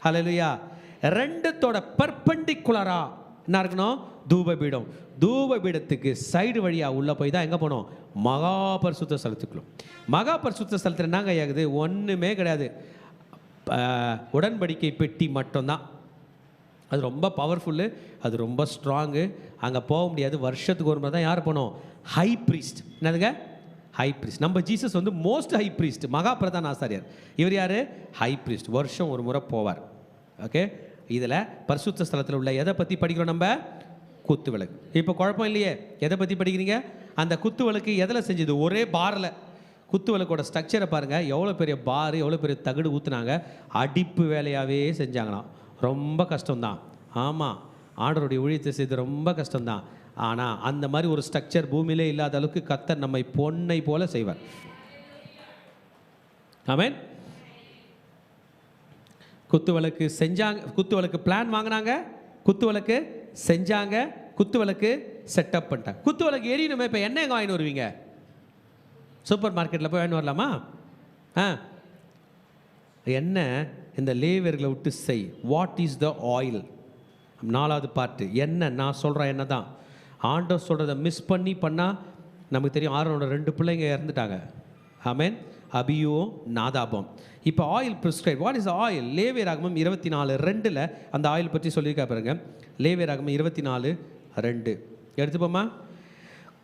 ஹல்லேலூயா. ரெண்டுத்தோட பெர்பெண்டிகுலரா என்ன இருக்கணும்? தூபபீடம். தூபபீடத்துக்கு சைடு வழியாக உள்ளே போய் தான் எங்கே போனோம்? மகா பரிசுத்த ஸ்தலத்துக்குள்ள. மகா பரிசுத்த ஸ்தலத்தில் என்னங்க ஆகுது? ஒன்றுமே கிடையாது, உடன்படிக்கை பெட்டி மட்டும்தான். அது ரொம்ப பவர்ஃபுல்லு, அது ரொம்ப ஸ்ட்ராங்கு. அங்கே போக முடியாது. வருஷத்துக்கு ஒரு முறை தான் யார் போனோம்? High priest. என்னதுங்க? High priest. நம்ம ஜீசஸ் வந்து மோஸ்ட் ஹை ப்ரீஸ்ட், மகா பிரதான ஆசாரியர். இவர் யார்? High priest. வருஷம் ஒரு முறை போவார். ஓகே, இதில் பரிசுத்த ஸ்தலத்தில் உள்ள எதை பற்றி படிக்கிறோம்? நம்ம குத்து விளக்கு. இப்போ குழப்பம் இல்லையே, எதை பற்றி படிக்கிறீங்க? அந்த குத்து விளக்கு எதில் செஞ்சது? ஒரே பாரில். குத்து விளக்கோட ஸ்ட்ரக்சரை பாருங்கள், எவ்வளோ பெரிய பார், எவ்வளோ பெரிய தகடு ஊற்றுனாங்க. அடிப்பு வேலையாகவே செஞ்சாங்களாம். ரொம்ப கஷ்டம்தான். ஆமாம், ஆண்டவருடைய ஊழியத்தை செய்து ரொம்ப கஷ்டம்தான். ஆனால் அந்த மாதிரி ஒரு ஸ்ட்ரக்சர் பூமியிலே இல்லாத அளவுக்கு கர்த்தர் நம்மை பொன்னை போல செய்வார். ஆமென். குத்து விளக்கு செஞ்சாங்க, குத்து விளக்கு பிளான் வாங்கினாங்க, குத்து விளக்கு செஞ்சாங்க, குத்து விளக்கு செட்டப் பண்ணிட்டாங்க. குத்து விளக்கு எரியணுமே. இப்போ என்ன எங்கே வாங்கிட்டு வருவீங்க? சூப்பர் மார்க்கெட்டில் போய் வாங்கிட்டு வரலாமா? என்ன இந்த லேவியர்களை விட்டு செய். What is the oil? 4வது பார்ட்டு என்ன? நான் சொல்கிறேன் என்ன தான். ஆண்டவர் சொல்கிறத மிஸ் பண்ணால் நமக்கு தெரியும். ஆரோனோட 2 பிள்ளைங்க இறந்துட்டாங்க. ஆமென். அபியும் நாதாபம். இப்போ oil prescribe. What is oil? லேவியராகமம் 24:2 அந்த ஆயில் பற்றி சொல்லியிருக்கா பாருங்க. லேவியராகமம் 24:2 எடுத்துப்போமா?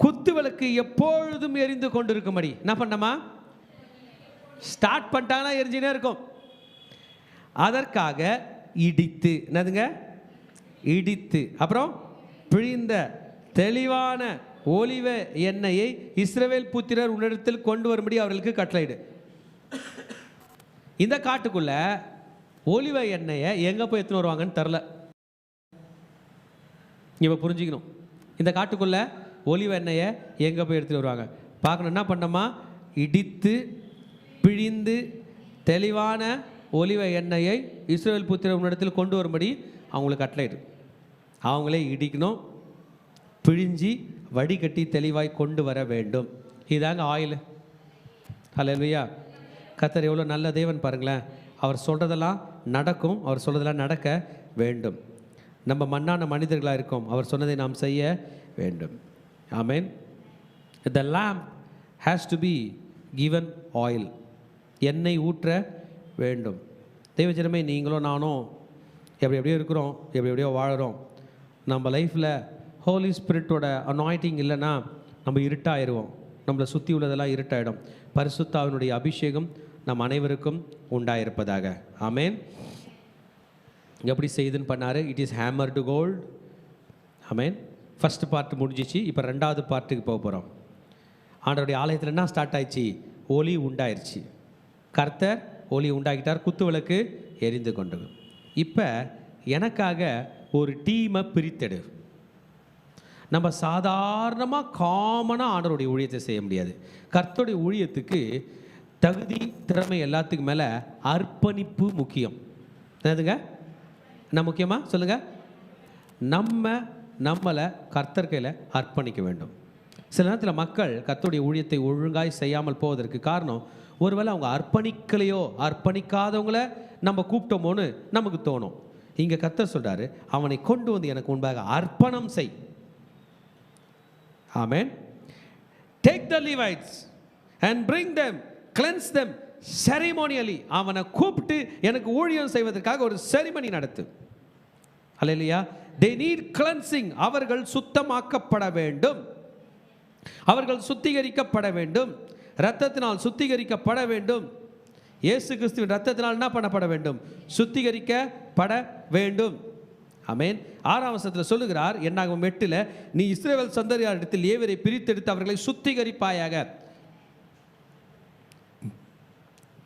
குத்து விளக்கு எப்பொழுதும் எரிந்து கொண்டு இருக்கும்படி என்ன பண்ணமா? ஸ்டார்ட் பண்ணிட்டாங்கன்னா எரிஞ்சினே இருக்கும். அதற்காக இடித்து, என்னதுங்க? இடித்து, அப்புறம் பிழிந்த தெளிவான ஒலிவ எண்ணெயை இஸ்ரவேல் புத்திரர் உன்னிடத்தில் கொண்டு வரும்படி அவர்களுக்கு கட்டளையிடு. இந்த காட்டுக்குள்ள ஒலிவ எண்ணெயை எங்க போய் எடுத்துன்னு வருவாங்கன்னு தெரில. இப்போ புரிஞ்சுக்கணும். இந்த காட்டுக்குள்ள ஒலிவ எண்ணெயை எங்க போய் எடுத்துட்டு வருவாங்க பார்க்கணும். என்ன பண்ணமா? இடித்து பிழிந்து தெளிவான ஒலிவ எண்ணெயை இஸ்ரவேல் புத்திரர் உன்னிடத்தில் கொண்டு வரும்படி அவங்களுக்கு கட்டளையிடு. அவங்களே இடிக்கணும், பிழிஞ்சி வடிகட்டி தெளிவாய் கொண்டு வர வேண்டும். இதாங்க ஆயில். ஹல்லேலூயா. கர்த்தர் எவ்வளோ நல்ல தேவன் பாருங்களேன். அவர் சொல்கிறதெல்லாம் நடக்கும், அவர் சொல்கிறதெல்லாம் நடக்க வேண்டும். நம்ம மண்ணான மனிதர்களாக இருக்கோம், அவர் சொன்னதை நாம் செய்ய வேண்டும். ஆமென். The lamp has to be given oil. எண்ணெய் ஊற்ற வேண்டும். தேவஜனமே, நீங்களும் நானும் எப்படியோ இருக்கிறோம், எப்படியோ வாழறோம். நம்ம லைஃப்பில் ஹோலி ஸ்பிரிட்டோட அனாயிண்டிங் இல்லைன்னா நம்ம இருட்டாயிடுவோம். நம்மளை சுற்றி உள்ளதெல்லாம் இருட்டாயிடும். பரிசுத்தாவினுடைய அபிஷேகம் நம் அனைவருக்கும் உண்டாயிருப்பதாக. ஆமென். எப்படி செய்துன்னு பண்ணார்? It is hammered gold. ஆமென். ஃபர்ஸ்ட் பார்ட் முடிஞ்சிச்சு. இப்போ 2வது பார்ட்டுக்கு போக போகிறோம். ஆண்டவருடைய ஆலயத்தில் என்ன ஸ்டார்ட் ஆயிடுச்சு? ஒளி உண்டாயிருச்சு. கர்த்தர் ஒளி உண்டாக்கிட்டார். குத்து விளக்கு எரிந்து கொண்டது. இப்போ எனக்காக ஒரு டீமை பிரித்தெடு. நம்ம சாதாரணமாக காமனாக ஆண்டவருடைய ஊழியத்தை செய்ய முடியாது. கர்த்தருடைய ஊழியத்துக்கு தகுதி, திறமை எல்லாத்துக்கும் மேலே அர்ப்பணிப்பு முக்கியம். என்னதுங்க? என்ன முக்கியமா சொல்லுங்கள்? நம்மளை கர்த்தர் கையில் அர்ப்பணிக்க வேண்டும். சில நேரத்தில் மக்கள் கர்த்தருடைய ஊழியத்தை ஒழுங்காய் செய்யாமல் போவதற்கு காரணம், ஒருவேளை அவங்க அர்ப்பணிக்கலையோ, அர்ப்பணிக்காதவங்கள நம்ம கூப்பிட்டோமோன்னு நமக்கு தோணும். இங்கே கர்த்தர் சொல்கிறாரு, அவனை கொண்டு வந்து எனக்கு முன்பாக அர்ப்பணம் செய். ஆமென். Take the Levites and bring them, cleanse them ceremonially. அவனை கூப்பிட்டு எனக்கு ஊழியம் செய்வதற்காக ஒரு செரிமனி நடத்து. ஹல்லேலூயா. They need cleansing. அவர்கள் சுத்தமாக்கப்பட வேண்டும், அவர்கள் சுத்திகரிக்கப்பட வேண்டும், இரத்தத்தினால் சுத்திகரிக்கப்பட வேண்டும். இயேசு கிறிஸ்துவின் இரத்தத்தினால் என்ன பண்ணப்பட வேண்டும்? சுத்திகரிக்கப்பட வேண்டும். ஆமென். 6ஆம் வசனத்தில் சொல்லுகிறார், என்னாகும் 8ல், நீ இஸ்ரவேல் சந்ததியாரிடத்தில் லேவியரை பிரித்தெடுத்து அவர்களை சுத்திகரிப்பாயாக.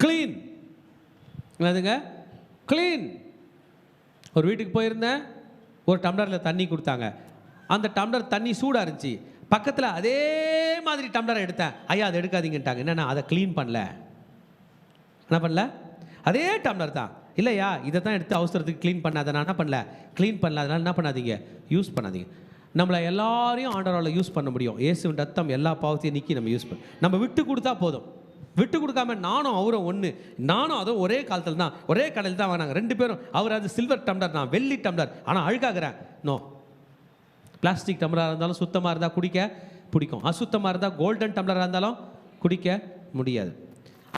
கிளீன். என்னதுங்க? கிளீன். ஒரு வீட்டுக்கு போயிருந்தேன், ஒரு டம்ளரில் தண்ணி கொடுத்தாங்க. அந்த டம்ளர் தண்ணி சூடாக இருந்துச்சு. பக்கத்தில் அதே மாதிரி டம்ளரை எடுத்தேன். ஐயா அதை எடுக்காதீங்கன்ட்டாங்க. என்னென்னா அதை க்ளீன் பண்ணல. என்ன பண்ணல? அதே டம்ளர் தான். இல்லையா, இதை தான் எடுத்து அவசரத்துக்கு க்ளீன் பண்ணாத. நான் என்ன பண்ணல? க்ளீன் பண்ணல. அதனால் என்ன பண்ணாதீங்க? யூஸ் பண்ணாதீங்க. நம்மளை எல்லாரையும் ஆண்டவரால் யூஸ் பண்ண முடியும். இயேசுவின் ரத்தம் எல்லா பாவத்தையும் நீக்கி நம்ம யூஸ் பண்ண. நம்ம விட்டு கொடுத்தா போதும். விட்டு கொடுக்காம நானும் அவரும் ஒன்று, நானும் அதுவும் ஒரே காலத்தில் தான், ஒரே கடையில் தான் வாங்கினாங்க 2 பேரும். அவர் அது சில்வர் டம்ளர், நான் வெள்ளி டம்ளர். ஆனால் அழுக்காகிறேன். நோ, பிளாஸ்டிக் டம்ளராக இருந்தாலும் சுத்தமாக இருந்தால் குடிக்க பிடிக்கும். அசுத்தமாக இருந்தால் கோல்டன் டம்ளராக இருந்தாலும் குடிக்க முடியாது.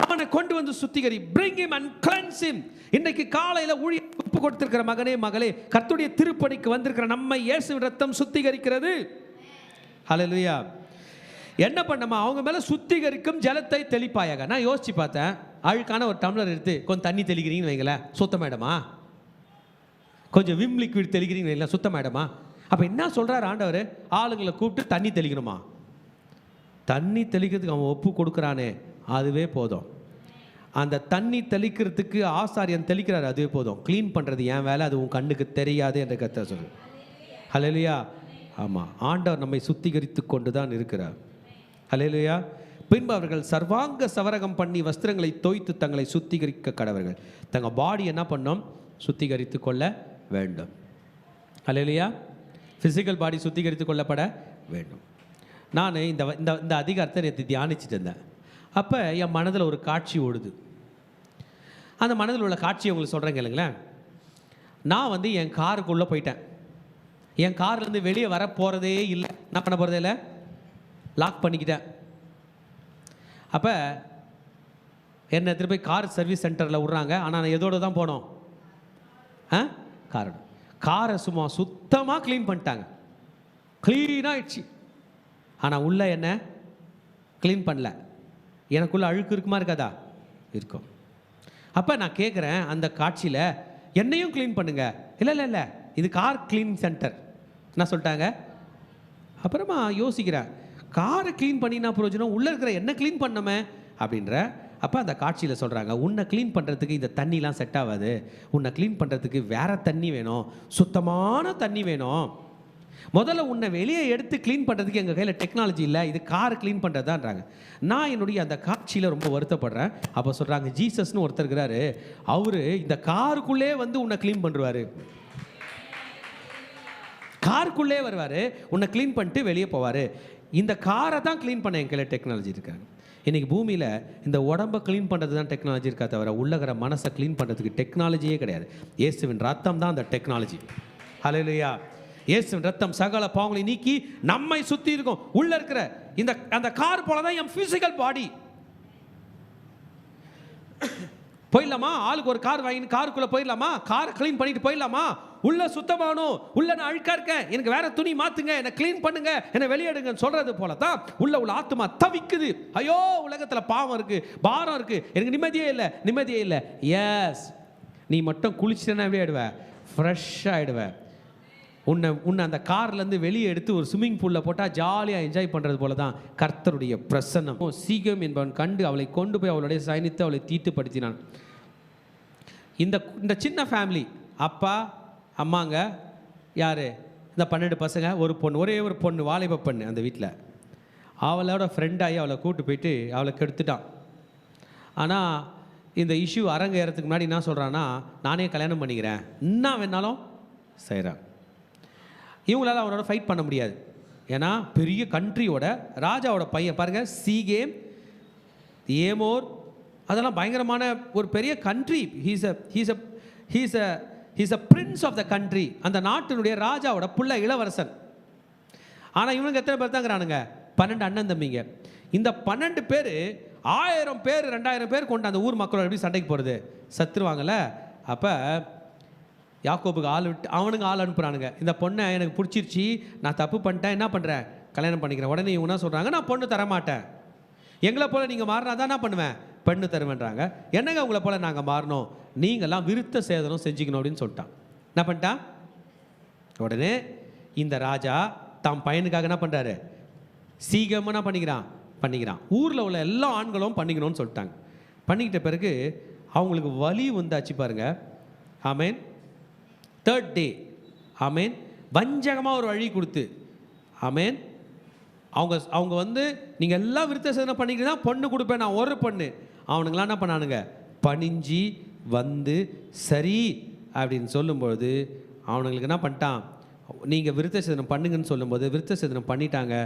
அவனை கொண்டு வந்து சுத்திகரி. bring him and cleanse him. இன்றைக்கு காலையில் ஒப்பு கொடுத்திருக்கிற மகனே மகளே, கர்த்தருடைய திருப்பணிக்கு வந்திருக்கிற நம்ம இயேசுவின் ரத்தம் சுத்திகரிக்கிறது. ஹல்லேலூயா. என்ன பண்ணமா? அவங்க மேலே சுத்திகரிக்கும் ஜலத்தை தெளிப்பாயாக. நான் யோசிச்சு பார்த்தேன், அழுக்கான ஒரு டம்ளர் எடுத்து கொஞ்சம் தண்ணி தெளிக்கிறீங்கன்னு வைங்களேன், சுத்தமாயிடுமா? கொஞ்சம் விம் லிக்விட் தெளிக்கிறீங்கன்னு வைங்களேன், சுத்தமாயிடுமா? அப்போ என்ன சொல்கிறார் ஆண்டவர்? ஆளுங்களை கூப்பிட்டு தண்ணி தெளிக்கணுமா? தண்ணி தெளிக்கிறதுக்கு அவன் ஒப்பு கொடுக்குறானே, அதுவே போதும். அந்த தண்ணி தெளிக்கிறதுக்கு ஆசாரியன் தெளிக்கிறார், அதுவே போதும். க்ளீன் பண்ணுறது என் வேலை, அது உன் கண்ணுக்கு தெரியாது என்று கர்த்தர் சொல்லு. ஹல்லேலூயா. ஆமாம், ஆண்டவர் நம்மை சுத்திகரித்து கொண்டு தான் இருக்கிறார். ஹல்லேலூயா. பின்பு அவர்கள் சர்வாங்க சவரகம் பண்ணி வஸ்திரங்களை தோய்த்து தங்களை சுத்திகரிக்க கடவர்கள். தங்கள் பாடி என்ன பண்ணோம்? சுத்திகரித்து கொள்ள வேண்டும். ஹல்லேலூயா. ஃபிசிக்கல் பாடி சுத்திகரித்து கொள்ளப்பட வேண்டும். நான் இந்த இந்த அதிகாரத்தை நேற்று தியானிச்சுட்டு இருந்தேன். அப்போ என் மனதில் ஒரு காட்சி ஓடுது. அந்த மனதில் உள்ள காட்சியை உங்களுக்கு சொல்கிறேங்க இல்லைங்களேன். நான் வந்து என் காருக்குள்ளே போயிட்டேன். என் கார்லேருந்து வெளியே வர போகிறதே இல்லை. என்ன பண்ண போகிறதே இல்லை, லாக் பண்ணிக்கிட்டேன். அப்போ என்னை எடுத்துகிட்டு போய் கார் சர்வீஸ் சென்டரில் விட்றாங்க. ஆனால் நான் எதோடு தான் போனோம்? காரை சும்மா சுத்தமாக க்ளீன் பண்ணிட்டாங்க. க்ளீனாக ஆயிடுச்சு. ஆனால் உள்ளே என்ன க்ளீன் பண்ணல. எனக்குள்ளே அழுக்கு இருக்குமா இருக்காதா? இருக்கும். அப்போ நான் கேட்குறேன் அந்த காட்சியில், என்னையும் க்ளீன் பண்ணுங்க. இல்லை இல்லை இல்லை, இது கார் க்ளீன் சென்டர் என்ன சொல்லிட்டாங்க. அப்புறமா யோசிக்கிறேன், காரை க்ளீன் பண்ணினா பிரயோஜனம், உள்ளே இருக்கிற என்ன க்ளீன் பண்ணமே அப்படின்ற. அப்போ அந்த காட்சியில் சொல்கிறாங்க, உன்னை க்ளீன் பண்ணுறதுக்கு இந்த தண்ணிலாம் செட் ஆகாது. உன்னை க்ளீன் பண்ணுறதுக்கு வேறு தண்ணி வேணும், சுத்தமான தண்ணி வேணும். முதல்ல உன்னை வெளியே எடுத்து க்ளீன் பண்ணுறதுக்கு எங்கள் கையில் டெக்னாலஜி இல்லை, இது கார் க்ளீன் பண்ணுறது தான்றாங்க. நான் என்னுடைய அந்த காட்சியில் ரொம்ப வருத்தப்படுறேன். அப்போ சொல்கிறாங்க, ஜீசஸ்னு ஒருத்தர் இருக்கிறாரு, அவர் இந்த காருக்குள்ளே வந்து உன்னை க்ளீன் பண்ணுவார். காருக்குள்ளே வருவார், உன்னை க்ளீன் பண்ணிட்டு வெளியே போவார். இந்த காரை தான் க்ளீன் பண்ண என் கையில் டெக்னாலஜி இருக்காங்க. இன்றைக்கி பூமியில் இந்த உடம்பை க்ளீன் பண்ணுறது தான் டெக்னாலஜி இருக்கா தவிர உள்ளகிற மனசை க்ளீன் பண்ணுறதுக்கு டெக்னாலஜியே கிடையாது. இயேசுவின் ரத்தம் தான் அந்த டெக்னாலஜி. ஹல்லேலூயா. இயேசுவின் ரத்தம் சகல பாவங்களை நீக்கி நம்மை சுற்றி இருக்கும். உள்ள இருக்கிற இந்த அந்த கார் போல தான் என் ஃபிசிக்கல் பாடி. போயிடலாமா? ஆளுக்கு ஒரு கார் வாங்கி காருக்குள்ளே போயிடலாமா? காரை க்ளீன் பண்ணிட்டு போயிடலாமா? உள்ள சுத்தமானோம், உள்ள நான் அழுக்கா இருக்கேன், எனக்கு வேற துணி மாத்துங்க, என்னை க்ளீன் பண்ணுங்க, என்னை வெளியேடுங்கன்னு சொல்றது போல தான் உள்ள ஆத்மா தவிக்குது. ஐயோ, உலகத்தில் பாவம் இருக்கு, பாரம் இருக்கு, எனக்கு நிம்மதியே இல்லை, நிம்மதியே இல்லை. எஸ், நீ மட்டும் குளிச்சுட்டேன்னா எப்படி ஆயிடுவ? ஃப்ரெஷ்ஷாக ஆயிடுவ. உன்னை அந்த கார்லேருந்து வெளியே எடுத்து ஒரு ஸ்விம்மிங் பூலில் போட்டால் ஜாலியாக என்ஜாய் பண்ணுறது போல தான் கர்த்தருடைய பிரசன்னம். சீகம் என்பவன் கண்டு அவளை கொண்டு போய் அவளுடைய சயனித்து அவளை தீட்டுப்படுத்தினான். இந்த சின்ன ஃபேமிலி, அப்பா அம்மாங்க, யார், இந்த 12 பசங்க, ஒரு பொண்ணு, ஒரே ஒரு பொண்ணு, வாலிப பொண்ணு அந்த வீட்டில். அவளோட ஃப்ரெண்டாகி அவளை கூப்பிட்டு போயிட்டு அவளை கெடுத்துட்டான். ஆனால் இந்த இஷ்யூ அரங்கேறதுக்கு முன்னாடி என்ன சொல்கிறான்னா, நானே கல்யாணம் பண்ணிக்கிறேன், என்ன வேணாலும் செய்கிறேன். இவங்களால அவனோட ஃபைட் பண்ண முடியாது. ஏன்னா பெரிய கண்ட்ரியோட ராஜாவோட பையன் பாருங்கள், சீகேம், ஏமோர், அதெல்லாம் பயங்கரமான ஒரு பெரிய country. He's a prince of the country. அந்த நாட்டினுடைய ராஜாவோட புள்ள இளவரசன். ஆனால் இவனுங்க எத்தனை பேர் தாங்கிறானுங்க? 12 அண்ணன் தம்பிங்க. இந்த 12 பேர் 1000 பேர் 2000 பேர் கொண்டு அந்த ஊர் மக்களோட எப்படி சண்டைக்கு போகிறது? சத்துருவாங்கல்ல. அப்போ யாக்கோபுக்கு ஆள் விட்டு அவனுங்க ஆள் அனுப்புகிறானுங்க. இந்த பொண்ணை எனக்கு பிடிச்சிருச்சு, நான் தப்பு பண்ணிட்டேன், என்ன பண்ணுறேன்? கல்யாணம் பண்ணிக்கிறேன். உடனே இவங்க என்ன சொல்கிறாங்க? நான் பொண்ணு தரமாட்டேன், எங்களை போல் நீங்கள் மாறினா தான் என்ன பண்ணுவேன்? பெண்ணு தருவேன்றாங்க. என்னங்க உங்களை போல் நாங்கள் மாறணும், நீங்கள்லாம் விருத்த சேதனம் செஞ்சுக்கணும் அப்படின்னு சொல்லிட்டான். என்ன பண்ணிட்டான்? உடனே இந்த ராஜா தாம் பையனுக்காக என்ன பண்ணுறாரு, சீக்கிரமாக என்ன பண்ணிக்கிறான். ஊரில் உள்ள எல்லா ஆண்களும் பண்ணிக்கணும்னு சொல்லிட்டாங்க. பண்ணிக்கிட்ட பிறகு அவங்களுக்கு வலி வந்தாச்சு பாருங்க. ஆமேன். 3rd day ஆமேன் வஞ்சகமாக ஒரு வழி கொடுத்து ஆமேன் அவங்க வந்து நீங்கள் எல்லாம் விருத்த சேதனம் பண்ணிக்கிறீங்கன்னா பொண்ணு கொடுப்பேன், நான் ஒரு பொண்ணு. அவனுங்களாம் என்ன பண்ணானுங்க, பணிஞ்சி வந்து சரி அப்படின்னு சொல்லும்பொழுது அவனுங்களுக்கு என்ன பண்ணிட்டான், நீங்கள் விருத்த சேதனம் பண்ணுங்கன்னு சொல்லும்போது விருத்த சேதனம் பண்ணிட்டாங்க.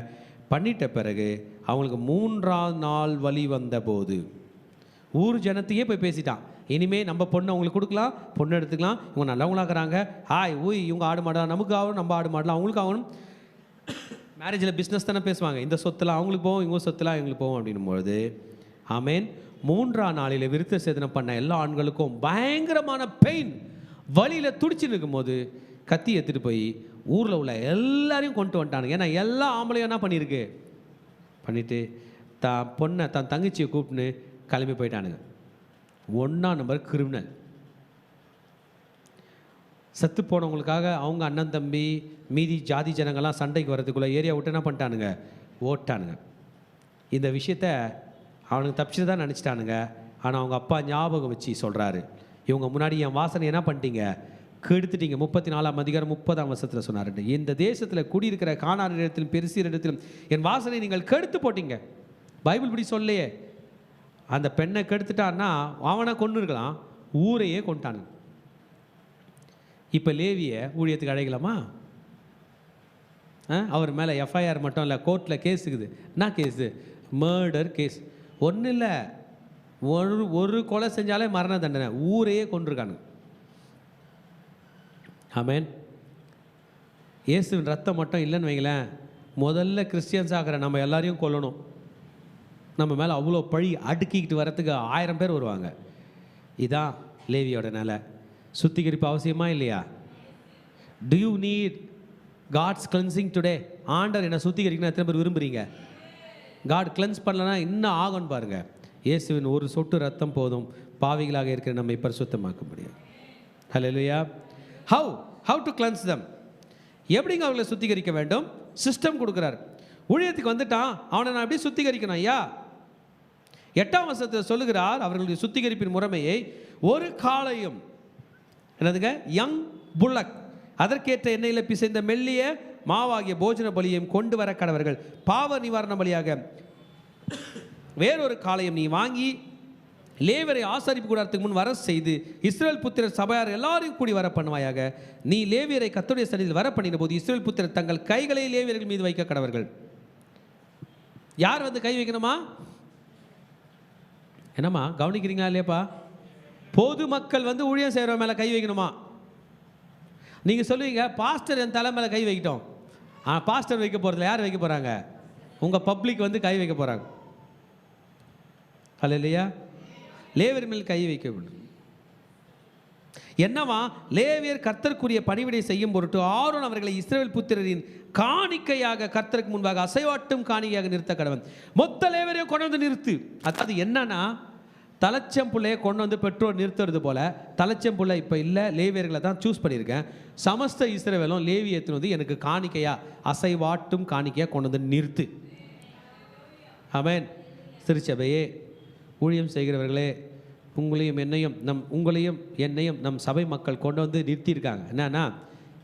பண்ணிட்ட பிறகு அவங்களுக்கு 3ஆம் நாள் வழி வந்த போது ஊர் ஜனத்தையே போய் பேசிட்டான், இனிமே நம்ம பொண்ணு அவங்களுக்கு கொடுக்கலாம், பொண்ணு எடுத்துக்கலாம், இவங்க நல்லவங்களாக்குறாங்க, ஹாய் ஊய் இவங்க ஆடு மாடலாம், நமக்கு ஆகணும், நம்ம ஆடு மாடலாம், அவங்களுக்கு ஆகணும். மேரேஜில் பிஸ்னஸ் தானே பேசுவாங்க, இந்த சொத்துலாம் அவங்களுக்கு போகும், இவங்க சொத்துலாம் எங்களுக்கு போகும் அப்படின்னும்பொழுது ஆமேன் 3ஆம் நாளில் விருத்த சேதனம் பண்ண எல்லா ஆண்களுக்கும் பயங்கரமான பெயின், வலியில் துடிச்சு இருக்கும்போது கத்தி எடுத்துகிட்டு போய் ஊரில் உள்ள எல்லாரையும் கொண்டு வந்துட்டானுங்க. ஏன்னா எல்லா ஆம்பளையும் என்ன பண்ணிட்டு தான் பொண்ணை தன் தங்கச்சியை கூப்பிட்டுன்னு கிளம்பி போயிட்டானுங்க. 1ஆம் நம்பர் கிரிமினல். செத்து போனவங்களுக்காக அவங்க அண்ணன் தம்பி மீதி ஜாதி ஜனங்கள்லாம் சண்டைக்கு வர்றதுக்குள்ளே ஏரியா விட்டு என்ன பண்ணிட்டானுங்க, ஓட்டானுங்க. இந்த விஷயத்த அவனுக்கு தப்பிச்சு தான் நினச்சிட்டானுங்க. ஆனால் அவங்க அப்பா ஞாபகம் வச்சு சொல்கிறாரு, இவங்க முன்னாடி என் வாசனை என்ன பண்ணிட்டீங்க, கெடுத்துட்டீங்க. 34ஆம் அதிகாரம் 30ஆம் வசனத்தில் சொன்னார், இந்த தேசத்தில் குடியிருக்கிற கானானியர் இடத்திலும் பெரிசியர் இடத்திலும் என் வாசனை நீங்கள் கெடுத்து போட்டீங்க. பைபிள் இப்படி சொல்லையே. அந்த பெண்ணை கெடுத்துட்டான்னா அவனை கொண்டு இருக்கலாம், ஊரையே கொண்டானுங்க. இப்போ லேவியை ஊழியத்துக்கு அழைக்கலாமா? அவர் மேலே எஃப்ஐஆர் மட்டும் இல்லை, கோர்ட்டில் கேஸ் இருக்குது. என்ன கேஸு? Murder case. ஒன்றும் இல்லை, ஒரு கொலை செஞ்சாலே மரண தண்டனை, ஊரையே கொண்டிருக்கானுங்க. ஆமேன். இயேசுவின் ரத்தம் மட்டும் இல்லைன்னு வைங்களேன், முதல்ல கிறிஸ்டியன்ஸ் ஆகிற நம்ம எல்லாரையும் கொல்லணும். நம்ம மேலே அவ்வளோ பழி அடுக்கிக்கிட்டு வரத்துக்கு 1000 பேர் வருவாங்க. இதான் லேவியோட நிலை. சுத்திகரிப்பு அவசியமா இல்லையா? Do you need God's cleansing today? ஆண்டவர் என்ன சுத்திகரிக்கணும் எத்தனை பேர் விரும்புகிறீங்க? காட் கிளென்ஸ் பண்ணலன்னா இன்னும் ஆகும்னு பாருங்கள். இயேசுவின் ஒரு சொட்டு ரத்தம் போதும் பாவிகளாக இருக்கிற நம்மை பரிசுத்தமாக்க முடியும். ஹல்லேலூயா. ஹவ் டு கிளென்ஸ் தம்? எப்படிங்க அவர்களை சுத்திகரிக்க வேண்டும்? சிஸ்டம் கொடுக்குறாரு. ஊழியத்துக்கு வந்துட்டான், அவனை நான் எப்படி சுத்திகரிக்கணும் ஐயா? 8ஆம் வசனத்தில் சொல்லுகிறார், அவர்களுடைய சுத்திகரிப்பின் முறைமையை ஒரு காளையும் என்னதுங்க, யங் புல்லக் அதற்கேற்ற எண்ணெயில் பிசைந்த மெல்லிய மாவாகிய போஜன பலியையும் கொண்டு வர கடவர்கள். பாவ நிவாரண பலியாக வேறொரு காளையும் நீ வாங்கி லேவியரை ஆசாரிப்பு கூடாரத்துக்கு முன் வர செய்து இஸ்ரவேல் புத்திரர் சபையார் எல்லாரையும் கூடி வர பண்ணுவாயாக. நீ லேவியரை கர்த்தருடைய சந்நிதியில் வர பண்ணின போது இஸ்ரவேல் புத்திரர் தங்கள் கைகளை லேவியர்கள் மீது வைக்க கடவர்கள். யார் வந்து கை வைக்கணுமா? என்னம்மா கவனிக்கிறீங்களா இல்லையாப்பா? பொதுமக்கள் வந்து ஊழியம் செய்கிறவங்க மேலே கை வைக்கணுமா? நீங்கள் சொல்லுவீங்க பாஸ்டர் என் தலை மேலே கை வைக்கிட்டோம். பாஸ்டர் வைக்க போகிறதில்ல, யார் வைக்க போகிறாங்க? உங்கள் பப்ளிக் வந்து கை வைக்க போகிறாங்க. அல்லேலூயா. லேவியர் மேல் கை வைக்க வேண்டும். என்னவா? லேவியர் கர்த்தருக்குரிய பணிவிடை செய்யும் பொருட்டு ஆரோன் அவர்களை இஸ்ரவேல் புத்திரரின் காணிக்கையாக கர்த்தருக்கு முன்பாக அசைவாட்டும் காணிக்கையாக நிறுத்த கடவன். மொத்த லேவியரையும் கொண்டு வந்து நிறுத்து. அதாவது என்னன்னா, தலைச்சம்புள்ளையை கொண்டு வந்து பெற்றோர் நிறுத்துறது போல தலைச்சம்புள்ளை இப்போ இல்லை, லேவியர்களை தான் சூஸ் பண்ணியிருக்கேன். சமஸ்த இஸ்ரவேலும் லேவியத்தின் வந்து எனக்கு காணிக்கையாக அசைவாட்டும் காணிக்கையாக கொண்டு வந்து நிறுத்து. ஆமென். திருச்சபையே, ஊழியம் செய்கிறவர்களே, உங்களையும் என்னையும் நம் சபை மக்கள் கொண்டு வந்து நிறுத்தியிருக்காங்க. என்னன்னா,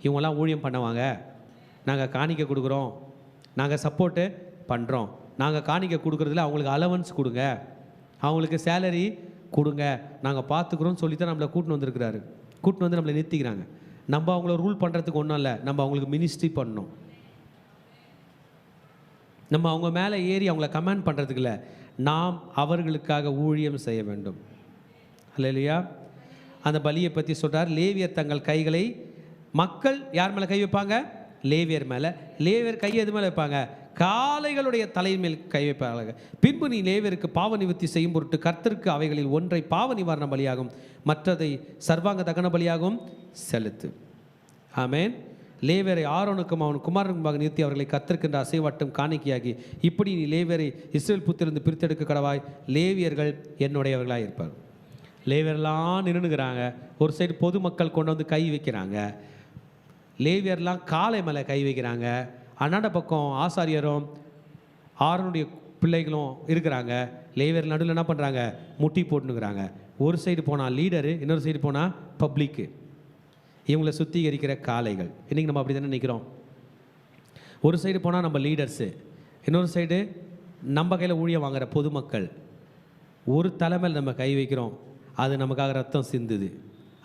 இவங்கெல்லாம் ஊழியம் பண்ணுவாங்க, நாங்கள் காணிக்கை கொடுக்குறோம், நாங்கள் சப்போர்ட்டு பண்ணுறோம், நாங்கள் காணிக்கை கொடுக்குறதுல அவங்களுக்கு அலவன்ஸ் கொடுங்க, அவங்களுக்கு சேலரி கொடுங்க, நாங்கள் பார்த்துக்குறோன்னு சொல்லி தான் நம்மளை கூட்டின்னு வந்துருக்கிறாரு. கூட்டின்னு வந்து நம்மளை நிறுத்திக்கிறாங்க. நம்ம அவங்கள ரூல் பண்ணுறதுக்கு ஒன்றும் இல்லை, நம்ம அவங்களுக்கு மினிஸ்ட்ரி பண்ணணும். நம்ம அவங்க மேலே ஏறி அவங்கள கமாண்ட் பண்ணுறதுக்கு இல்லை, நாம் அவர்களுக்காக ஊழியம் செய்ய வேண்டும். அல்லேலூயா. அந்த பலியை பற்றி சொல்கிறார். லேவியர் தங்கள் கைகளை, மக்கள் யார் மேலே கை வைப்பாங்க? லேவியர் மேலே. லேவியர் கை எது மேலே வைப்பாங்க? காளைகளுடைய தலையின் மேல் கை வைப்பாங்க. பின்பு நீ லேவியருக்கு பாவ நிவர்த்தி செய்யும் பொருட்டு கர்த்தருக்கு அவைகளில் ஒன்றை பாவ நிவாரண பலியாகும், மற்றதை சர்வாங்க தகன பலியாகவும் செலுத்து. ஆமேன். லேவியரை ஆரோனுக்கும் அவன் குமாரனுக்குமாக நிறுத்தி அவர்களை கர்த்தருக்கென்ற அசைவாட்டும் காணிக்கையாகி, இப்படி நீ லேவியரை இஸ்ரவேல் புத்திலிருந்து பிரித்தெடுக்க கடவாய். லேவியர்கள் என்னுடையவர்களாக இருப்பார். லேவியர்லாம் நின்றுக்கிறாங்க. ஒரு சைடு பொதுமக்கள் கொண்டு வந்து கை வைக்கிறாங்க. லேவியர்லாம் காலை மேலே கை வைக்கிறாங்க. அண்ணாண்ட பக்கம் ஆசாரியரும் ஆரோனுடைய பிள்ளைகளும் இருக்கிறாங்க. லேவியர் நடுவில் என்ன பண்ணுறாங்க? முட்டி போட்டுனுக்குறாங்க. ஒரு சைடு போனால் லீடரு, இன்னொரு சைடு போனால் பப்ளிக்கு. இவங்களை சுத்திகரிக்கிற காளைகள். இன்றைக்கி நம்ம அப்படி தானே நினைக்கிறோம். ஒரு சைடு போனால் நம்ம லீடர்ஸு, இன்னொரு சைடு நம்ம கையில் ஊழியம் வாங்குகிற பொதுமக்கள். ஒரு தலைமையில் நம்ம கை வைக்கிறோம், அது நமக்காக ரத்தம் சிந்துது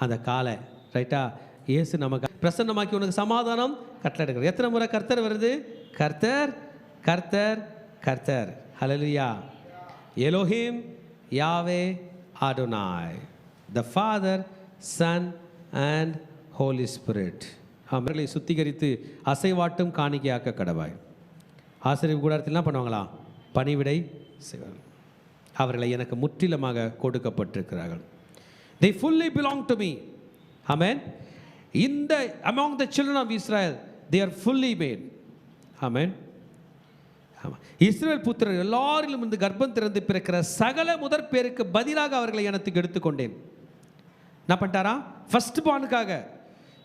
அந்த காலை. ரைட்டா? இயேசு நமக்கு பிரசன்னமாக்கி உனக்கு சமாதானம் கட்டளை எடுக்கிறார். எத்தனை முறை கர்த்தர் வருது? கர்த்தர் கர்த்தர் கர்த்தர். Hallelujah. Elohim Yahweh Adonai, the Father, Son and Holy Spirit. அவர்களை சுத்திகரித்து அசைவாட்டும் காணிக்கையாக்க கடவாய். ஆசிரியர் கூடாரத்தில் என்ன பண்ணுவாங்களா? பணிவிடை செய்வார்கள். அவர்களை எனக்கு முற்றிலுமாக கொடுக்கப்பட்டிருக்கிறார்கள். They fully belong to me. Amen. Among the children of Israel, they are fully made. Amen. இஸ்ரவேல் புத்திரர் எல்லாரிலும் இருந்து கர்ப்பம் திறந்து பிறக்கிற சகல முதற் பேருக்கு பதிலாக அவர்களை எனக்கு எடுத்துக்கொண்டேன். என்ன பண்ணிட்டாரா? ஃபர்ஸ்ட் பார்னுக்காக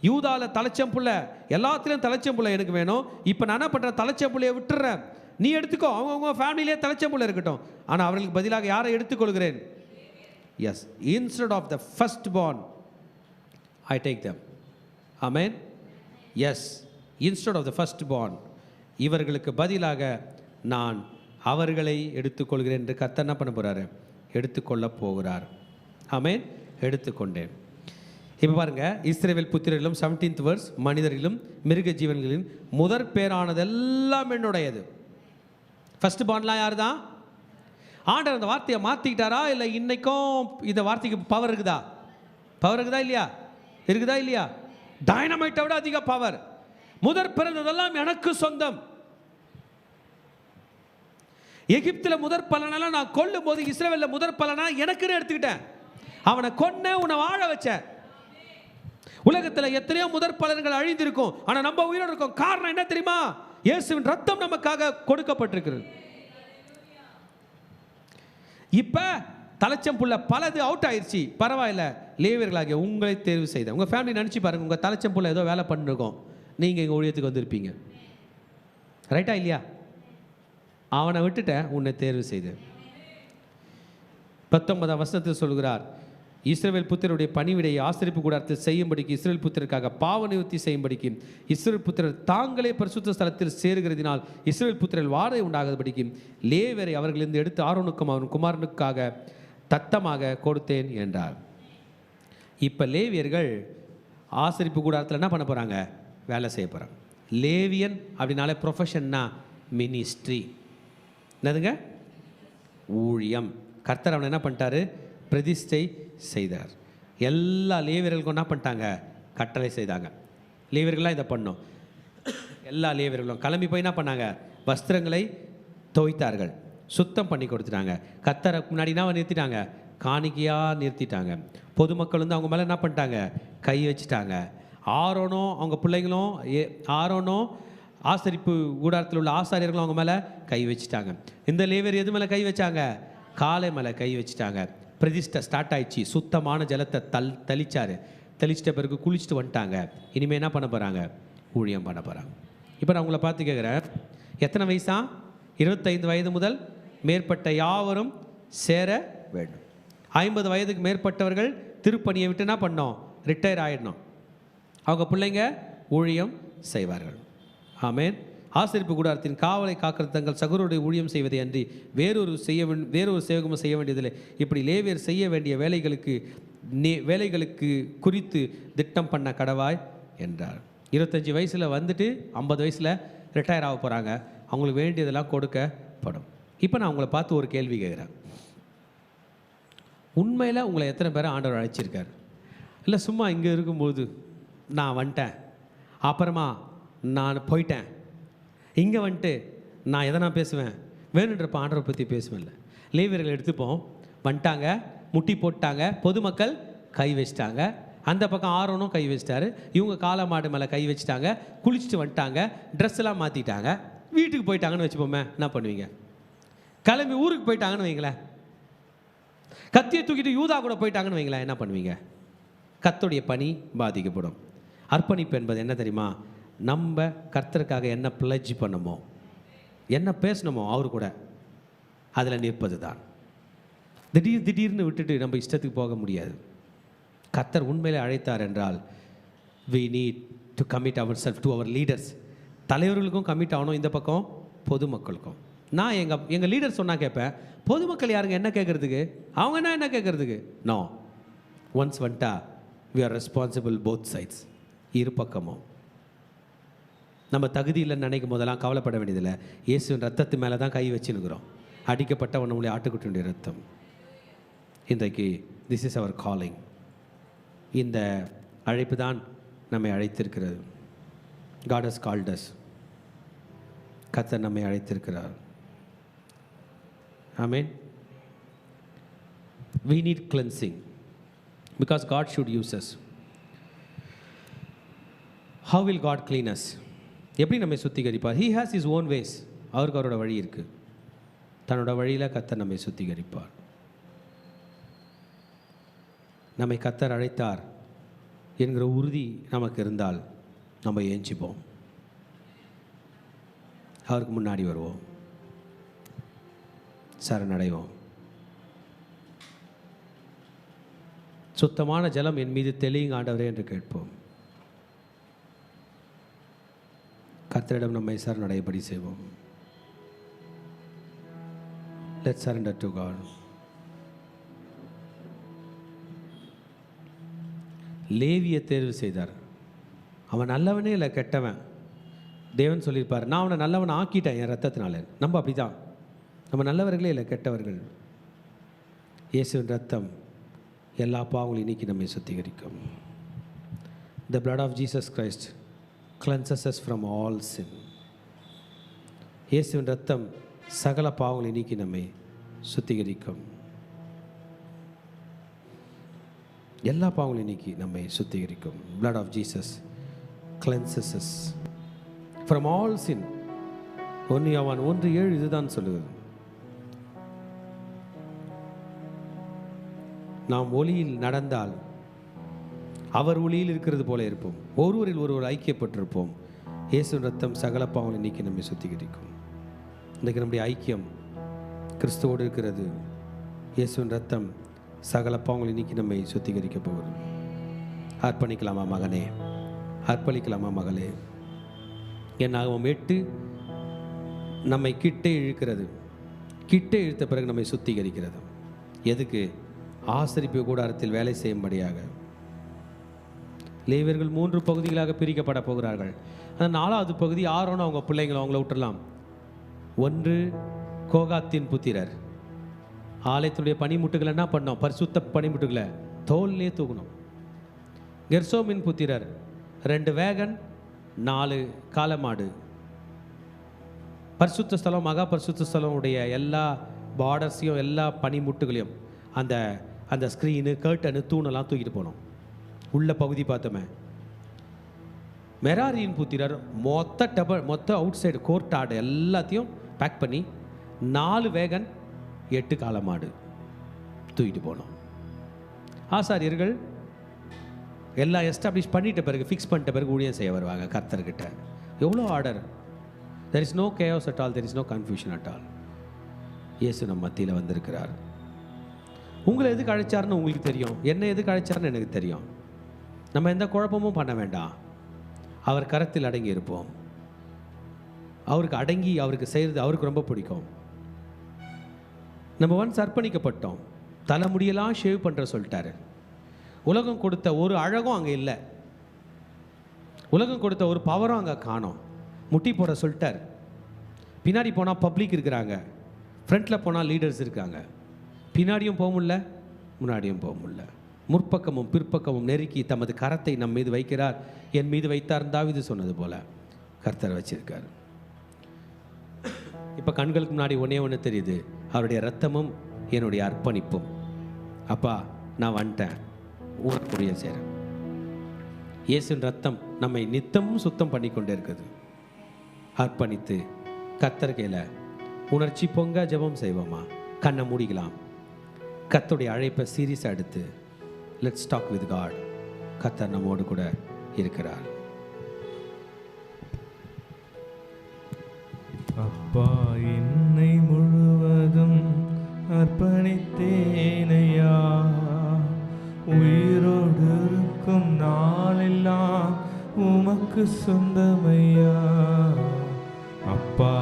யூதால தலைச்சம்புள்ள, எல்லாத்திலையும் தலைச்சம்புள்ள எனக்கு வேணும். இப்போ நான் என்ன பண்ணுறேன்? தலைச்சம்புள்ளையை விட்டுறேன், நீ எடுத்துக்கோ. அவங்கவுங்க ஃபேமிலியிலே தலைச்சம்புள்ள இருக்கட்டும். ஆனால் அவர்களுக்கு பதிலாக யாரை எடுத்துக்கொள்கிறேன்? Yes, instead of the first born I take them. ஆமென். Yes, instead of the first born, இவர்களுக்கு பதிலாக நான் அவர்களை எடுத்துக்கொள்கிறேன் என்று கர்த்தர் என்ன பண்ண போகிறாரு? எடுத்துக்கொள்ள போகிறார். ஆமென். எடுத்துக்கொண்டேன். இப்போ பாருங்க, இஸ்ரவேல் புத்திரரிலும் 17th verse, மனிதரிலும் மிருக ஜீவன்களிலும் முதற் பேரானது எல்லாம் என்னுடையது. ஃபர்ஸ்ட் பார்ன்லாம் யார் தான்? ஆண்டவர் அந்த வார்த்தையை மாற்றிக்கிட்டாரா? இல்லை இன்னைக்கும் இந்த வார்த்தைக்கு பவர் இருக்குதா? பவர் இருக்குதா இல்லையா? இருக்குதா இல்லையா? டைனமைட்டை விட அதிக பவர். முதற் பிறந்ததெல்லாம் எனக்கு சொந்தம். எகிப்தில் முதற் பலனெல்லாம் நான் கொல்லும் போது இஸ்ரவேலில் முதற் பலனா எனக்குன்னு எடுத்துக்கிட்டேன். அவனை கொன்ன, உன்னை வாழ வச்ச. உலகத்தில் எத்தனையோ முதற் பலன்கள் அழிந்திருக்கும், ஆனால் நம்ம உயிரோடு இருக்கோம். காரணம் என்ன தெரியுமா? இயேசுவின் ரத்தம் நமக்காக கொடுக்கப்பட்டிருக்கிறது. இப்போ தலைச்சம்புள்ள பலது அவுட் ஆயிடுச்சு, பரவாயில்ல. லேவியர்களாகிய உங்களை தேர்வு செய்த உங்கள் ஃபேமிலி நினச்சி பாருங்கள், உங்கள் தலைச்சம்புள்ள ஏதோ வேலை பண்ணிருக்கோம், நீங்கள் எங்கள் ஊழியத்துக்கு வந்திருப்பீங்க. ரைட்டா இல்லையா? அவனை விட்டுட்ட, உன்னை தேர்வு செய்து. 19ஆம் வசனத்தில் சொல்கிறார், இஸ்ரவேல் புத்திரருடைய பணிவிடையை ஆசரிப்பு கூடாரத்தில் செய்யும்படிக்கு, இஸ்ரவேல் புத்திரருக்காக பாவ நிவர்த்தி செய்யும்படிக்கு, இஸ்ரவேல் புத்திரர் தாங்களே பரிசுத்த ஸ்தலத்தில் சேருகிறதினால் இஸ்ரவேல் புத்திரர் வாடை உண்டாகாதபடிக்கு லேவியரை அவர்களிருந்து எடுத்து ஆரோனுக்கும் அவன் குமாரனுக்காக தத்தமாக கொடுத்தேன் என்றார். இப்போ லேவியர்கள் ஆசரிப்பு கூடாரத்தில் என்ன பண்ண போகிறாங்க? வேலை செய்ய போகிறாங்க. லேவியன் அப்படின்னாலே ப்ரொஃபஷன்னா மினிஸ்ட்ரி. என்னதுங்க? ஊழியம். கர்த்தர் அவனை என்ன பண்ணிட்டாரு? பிரதிஷ்டை செய்தார். எல்லா லேவியர்களுக்கும் என்ன பண்ணிட்டாங்க? கட்டளை செய்தாங்க. லேவியர்கள்லாம் இதை பண்ணோம். எல்லா லேவியர்களும் கிளம்பி போய் என்ன பண்ணாங்க? வஸ்திரங்களை துவைத்தார்கள், சுத்தம் பண்ணி கொடுத்துட்டாங்க. கர்த்தரை முன்னாடினா நிறுத்திட்டாங்க, காணிக்கையாக நிறுத்திட்டாங்க. பொதுமக்கள் வந்து அவங்க மேலே என்ன பண்ணிட்டாங்க? கை வச்சுட்டாங்க. ஆரோனும் அவங்க பிள்ளைங்களும், ஆரோனும் ஆசரிப்பு கூடாரத்தில் உள்ள ஆசாரியர்களும் அவங்க மேலே கை வச்சுட்டாங்க. இந்த லேவியர் எது மேலே கை வச்சாங்க? காலை மேலே கை வச்சுட்டாங்க. பிரதிஷ்டை ஸ்டார்ட் ஆயிடுச்சு. சுத்தமான ஜலத்தை தெளிச்சாரு. தெளிச்சிட்ட பிறகு குளிச்சுட்டு வந்துட்டாங்க. இனிமேல் என்ன பண்ண போகிறாங்க? ஊழியம் பண்ண போகிறாங்க. இப்போ நான் உங்களை பார்த்து கேட்குறேன், எத்தனை வயசா? 25 வயது முதல் மேற்பட்ட யாவரும் சேர வேண்டும். 50 வயதுக்கு மேற்பட்டவர்கள் திருப்பணியை விட்டு என்ன பண்ணோம்? ரிட்டையர் ஆகிடணும். அவங்க பிள்ளைங்க ஊழியம் செய்வார்கள். ஆமென். ஆசரிப்பு கூடாரத்தின் காவலை காக்கிறது தங்கள் சகோதரருடைய ஊழியம் செய்வதை அன்றி வேறொரு சேவகமும் செய்ய வேண்டியதில்லை. இப்படி லேவியர் செய்ய வேண்டிய வேலைகளுக்கு குறித்து திட்டம் பண்ண கடவாய் என்றார். 25 வயசில் வந்துட்டு 50 வயசில் ரிட்டையர் ஆக போகிறாங்க. அவங்களுக்கு வேண்டியதெல்லாம் கொடுக்கப்படும். இப்போ நான் உங்களை பார்த்து ஒரு கேள்வி கேட்குறேன். உண்மையில் உங்களை எத்தனை பேரை ஆண்டவர் அழைச்சிருக்கார்? இல்லை சும்மா இங்கே இருக்கும்போது நான் வந்துட்டேன், அப்புறமா நான் போயிட்டேன், இங்கே வந்துட்டு நான் எதை நான் பேசுவேன்? வேணுன்றப்ப ஆண்டவரை பற்றி பேசுவேன்ல. லேவியர்கள் எடுத்துப்போம், வந்துட்டாங்க, முட்டி போட்டாங்க, பொதுமக்கள் கை வச்சிட்டாங்க. அந்த பக்கம் ஆரோனும் கை வச்சிட்டாரு. இவங்க காளை மாடு மேலே கை வச்சுட்டாங்க, குளிச்சுட்டு வந்துட்டாங்க, ட்ரெஸ் எல்லாம் மாற்றிட்டாங்க, வீட்டுக்கு போயிட்டாங்கன்னு வச்சுப்போமே, என்ன பண்ணுவீங்க? கிளம்பி ஊருக்கு போயிட்டாங்கன்னு வைங்களேன், கத்தியை தூக்கிட்டு யூதா கூட போயிட்டாங்கன்னு வைங்களேன், என்ன பண்ணுவீங்க? கர்த்தருடைய பணி பாதிக்கப்படும். அர்ப்பணிப்பு என்பது என்ன தெரியுமா? நம்ம கர்த்தருக்காக என்ன பிளட்ஜ் பண்ணமோ, என்ன பேசணுமோ அவரு கூட அதில் நிற்பது தான். திடீர்னு விட்டுட்டு நம்ம இஷ்டத்துக்கு போக முடியாது. கர்த்தர் உண்மையிலே அழைத்தார் என்றால் we need to commit ourselves to our leaders. தலைவர்களுக்கும் கமிட் ஆகணும், இந்த பக்கம் பொதுமக்களுக்கும். நான் எங்கள் லீடர் சொன்னால் கேட்பேன், பொதுமக்கள் யாருங்க என்ன கேட்குறதுக்கு, அவங்க என்ன கேட்குறதுக்கு? நோ, ஒன்ஸ் வந்துட்டா we are responsible both sides. இரு பக்கமும். நம்ம தகுதி இல்லைன்னு நினைக்கும் போதெல்லாம் கவலைப்பட வேண்டியதில்லை. இயேசுவின் ரத்தத்து மேலே தான் கை வச்சுன்னுக்குறோம். அடிக்கப்பட்ட நம்முடைய ஆட்டுக்குட்டியுடைய ரத்தம். இன்றைக்கு திஸ் இஸ் அவர் காலிங். இந்த அழைப்பு தான் நம்மை அழைத்திருக்கிறது. God has called us. கர்த்தர் நம்மை அழைத்திருக்கிறார். ஆமென். We need cleansing because God should use us. How will God clean us? எப்படி நம்மை சுத்திகரிப்பார்? He has his own ways. அவருக்கு அவரோட வழி இருக்குது. தன்னோட வழியில் கர்த்தர் நம்மை சுத்திகரிப்பார். நம்மை கர்த்தர் அழைத்தார் என்கிற உறுதி நமக்கு இருந்தால் நம்ம ஏஞ்சிப்போம், அவருக்கு முன்னாடி வருவோம், சரணடைவோம். சுத்தமான ஜலம் என் மீது தெளியுங்க ஆண்டவரே என்று கேட்போம். கர்த்தரிடம் நம்மை சரணடைபடி செய்வோம். Let's surrender to God. லேவியை தேர்வு செய்தார். அவன் நல்லவனே இல்லை, கெட்டவன். தேவன் சொல்லியிருப்பார், நான் அவனை நல்லவனை ஆக்கிட்டேன் என் ரத்தத்தினால. நம்ம அப்படி தான், நம்ம நல்லவர்களே இல்லை, கெட்டவர்கள். இயேசுவின் ரத்தம் எல்லா பாவங்களையும் நீக்கி நம்மை சுத்திகரிக்கும். The blood of Jesus Christ cleanses us from all sin. இயேசுவின் ரத்தம் சகல பாவங்களை நீக்கி நம்மை சுத்திகரிக்கும். எல்லா பாவங்களையும் நீக்கி நம்மை சுத்திகரிக்கும். blood of Jesus cleanses us from all sin. 1 யோவான் 1:7 இதுதான் சொல்லுகிறது. நாம் ஒளியில் நடந்தால் அவர் ஒளியில் இருக்கிறது போல இருப்போம், ஒருவரில் ஒருவர் ஐக்கியப்பட்டிருப்போம். இயேசுவின் ரத்தம் சகல பாவங்களை நீக்கி நம்மை சுத்திகரிக்கும். இன்றைக்கு நம்முடைய ஐக்கியம் கிறிஸ்துவோடு இருக்கிறது. இயேசுவின் ரத்தம் சகல பாவங்களை நீக்கி நம்மை சுத்திகரிக்க போகிறது. அர்ப்பணிக்கலாமா மகனே, அர்ப்பணிக்கலாமா மகளே? என் நாமம் 8 நம்மை கிட்டே இழுக்கிறது. கிட்டே இழுத்த பிறகு நம்மை சுத்திகரிக்கிறது. எதுக்கு? ஆசரிப்பு கூடாரத்தில் வேலை செய்யும்படியாக. லேவியர்கள் 3 பகுதிகளாக பிரிக்கப்பட போகிறார்கள். அந்த 4வது பகுதி ஆரோன் அவங்க பிள்ளைங்களை அவங்கள விட்டுடலாம். 1 கோகாத்தின் புத்திரர். ஆலயத்துடைய பனிமுட்டுகளை என்ன பண்ணோம்? பரிசுத்த பனிமுட்டுகளை தோல்லே தூக்கணும். கெர்சோமின் புத்திரர் 2 வேகன் 4 காளமாடு. பரிசுத்த ஸ்தலம் மகா பரிசுத்த ஸ்தலம் உடைய எல்லா பார்டர்ஸையும் எல்லா பனிமுட்டுகளையும் அந்த அந்த ஸ்க்ரீனு கர்ட்டனு தூணெல்லாம் தூக்கிட்டு போனோம். உள்ள பகுதி பார்த்தோமே. மெராரியின் புத்திரர் மொத்த அவுட் சைடு கோர்ட் ஆடு எல்லாத்தையும் பேக் பண்ணி 4 வேகன் 8 காளமாடு தூக்கிட்டு போனோம். ஆசாரியர்கள் எல்லாம் எஸ்டாப்ளிஷ் பண்ணிட்ட பிறகு, ஃபிக்ஸ் பண்ணிட்ட பிறகு ஊழியம் செய்ய வருவாங்க கர்த்தர்கிட்ட. எவ்வளோ order! There is no chaos at all, there is no confusion at all. இயேசு நம்ம மத்தியில் வந்திருக்கிறார். உங்களை எதுக்கு அழைச்சாருன்னு உங்களுக்கு தெரியும், என்ன எதுக்கு அழைச்சாருன்னு எனக்கு தெரியும். நம்ம எந்த குழப்பமும் பண்ண வேண்டாம். அவர் கரத்தில் அடங்கி இருப்போம். அவருக்கு அடங்கி அவருக்கு செய்கிறது அவருக்கு ரொம்ப பிடிக்கும். நம்ம ஒன்ஸ் அர்ப்பணிக்கப்பட்டோம். தலைமுடியெல்லாம் ஷேவ் பண்ணுற சொல்லிட்டாரு. உலகம் கொடுத்த ஒரு அழகும் அங்கே இல்லை, உலகம் கொடுத்த ஒரு பவரும் அங்கே காணோம். முட்டி போட சொல்லிட்டார். பின்னாடி போனால் பப்ளிக் இருக்கிறாங்க, ஃப்ரண்ட்டில் போனால் லீடர்ஸ் இருக்காங்க. பின்னாடியும் போக முடியல, முன்னாடியும் போக முடியல. முற்பக்கமும் பிற்பக்கமும் நெருக்கி தமது கரத்தை நம் மீது வைக்கிறார். என் மீது வைத்தார் தாவீது சொன்னது போல கர்த்தர் வச்சிருக்கார். இப்போ கண்களுக்கு முன்னாடி ஒன்று தெரியுது, அவருடைய ரத்தமும் என்னுடைய அர்ப்பணிப்பும். அப்பா நான் வந்துட்டேன், ஊருக்குரிய சேரேன். இயேசுவின் ரத்தம் நம்மை நித்தமும் சுத்தம் பண்ணி கொண்டே இருக்குது. அர்ப்பணித்து கர்த்தர் கையில் உணர்ச்சி பொங்க ஜெபம் செய்வோமா? கண்ணை மூடிக்கலாம். கர்த்தருடைய அழைப்பை சீரியஸாக எடுத்து லெட்ஸ் டாக் வித் காட். கர்த்தர் நம்மோடு கூட இருக்கிறார். அப்பா, என்னை முழுவதும் அர்ப்பணித்தேனையா, உயிரோடு இருக்கும் நாளெல்லாம் உமக்கு சொந்தமையா. அப்பா,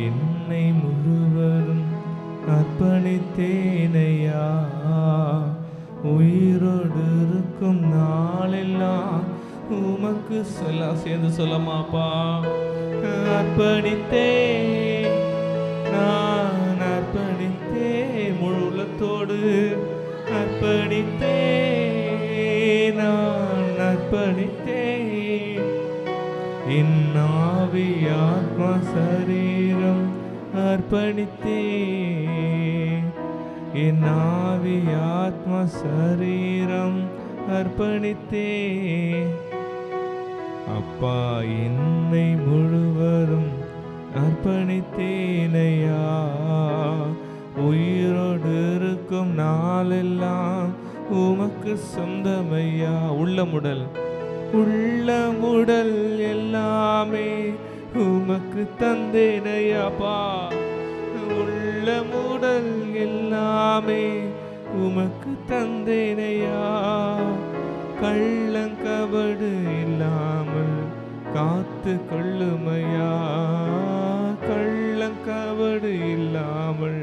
என்னை முழுவதும் அர்ப்பணித்தேனையா, உயிரோடு இருக்கும் நாளெல்லாம் உமக்கு சேர்ந்து சொல்லமாப்பா. அர்ப்பணித்தேன், நான் அர்ப்பணித்தேன், முழு உள்ளத்தோடு அர்ப்பணித்தேன், நான் அர்ப்பணித்தேன். என் ஆவி ஆத்மா சரீரம் அர்ப்பணித்தேன், என் ஆவி ஆத்மா சரீரம் அர்ப்பணித்தேன். அப்பா, என்னை முழுவதும் அர்ப்பணித்தேனையா, உயிரோடு இருக்கும் நாளெல்லாம் உமக்கு சொந்தமையா. உள்ளமுடல் எல்லாமே உமக்கு தந்தேனையாப்பா, உள்ளமுடல் எல்லாமே உமக்கு தந்தேனையா. கள்ளங்கபடு இல்லாமல் காத்து கொள்ளுமையா, கள்ளங்கபடு இல்லாமல்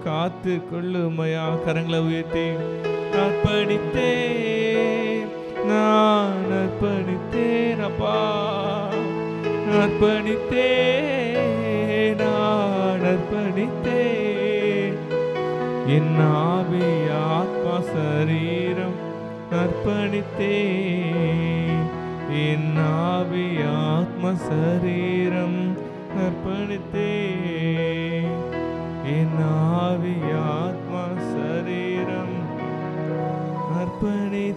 காத்து கொள்ளுமையா. கரங்களை உயர்த்தி அர்ப்பணித்தேன், நான் அர்ப்பணித்தேன் அப்பா, அர்ப்பணித்தேன், நான் அர்ப்பணித்தேன். என் ஆவி ஆத்மா சரீரம் அர்ப்பணித்தேன், என் ஆவி ஆத்ம சரீரம் அர்ப்பணித்தேன், என் ஆவி ஆத்ம சரீரம் அர்ப்பணித்தேன்.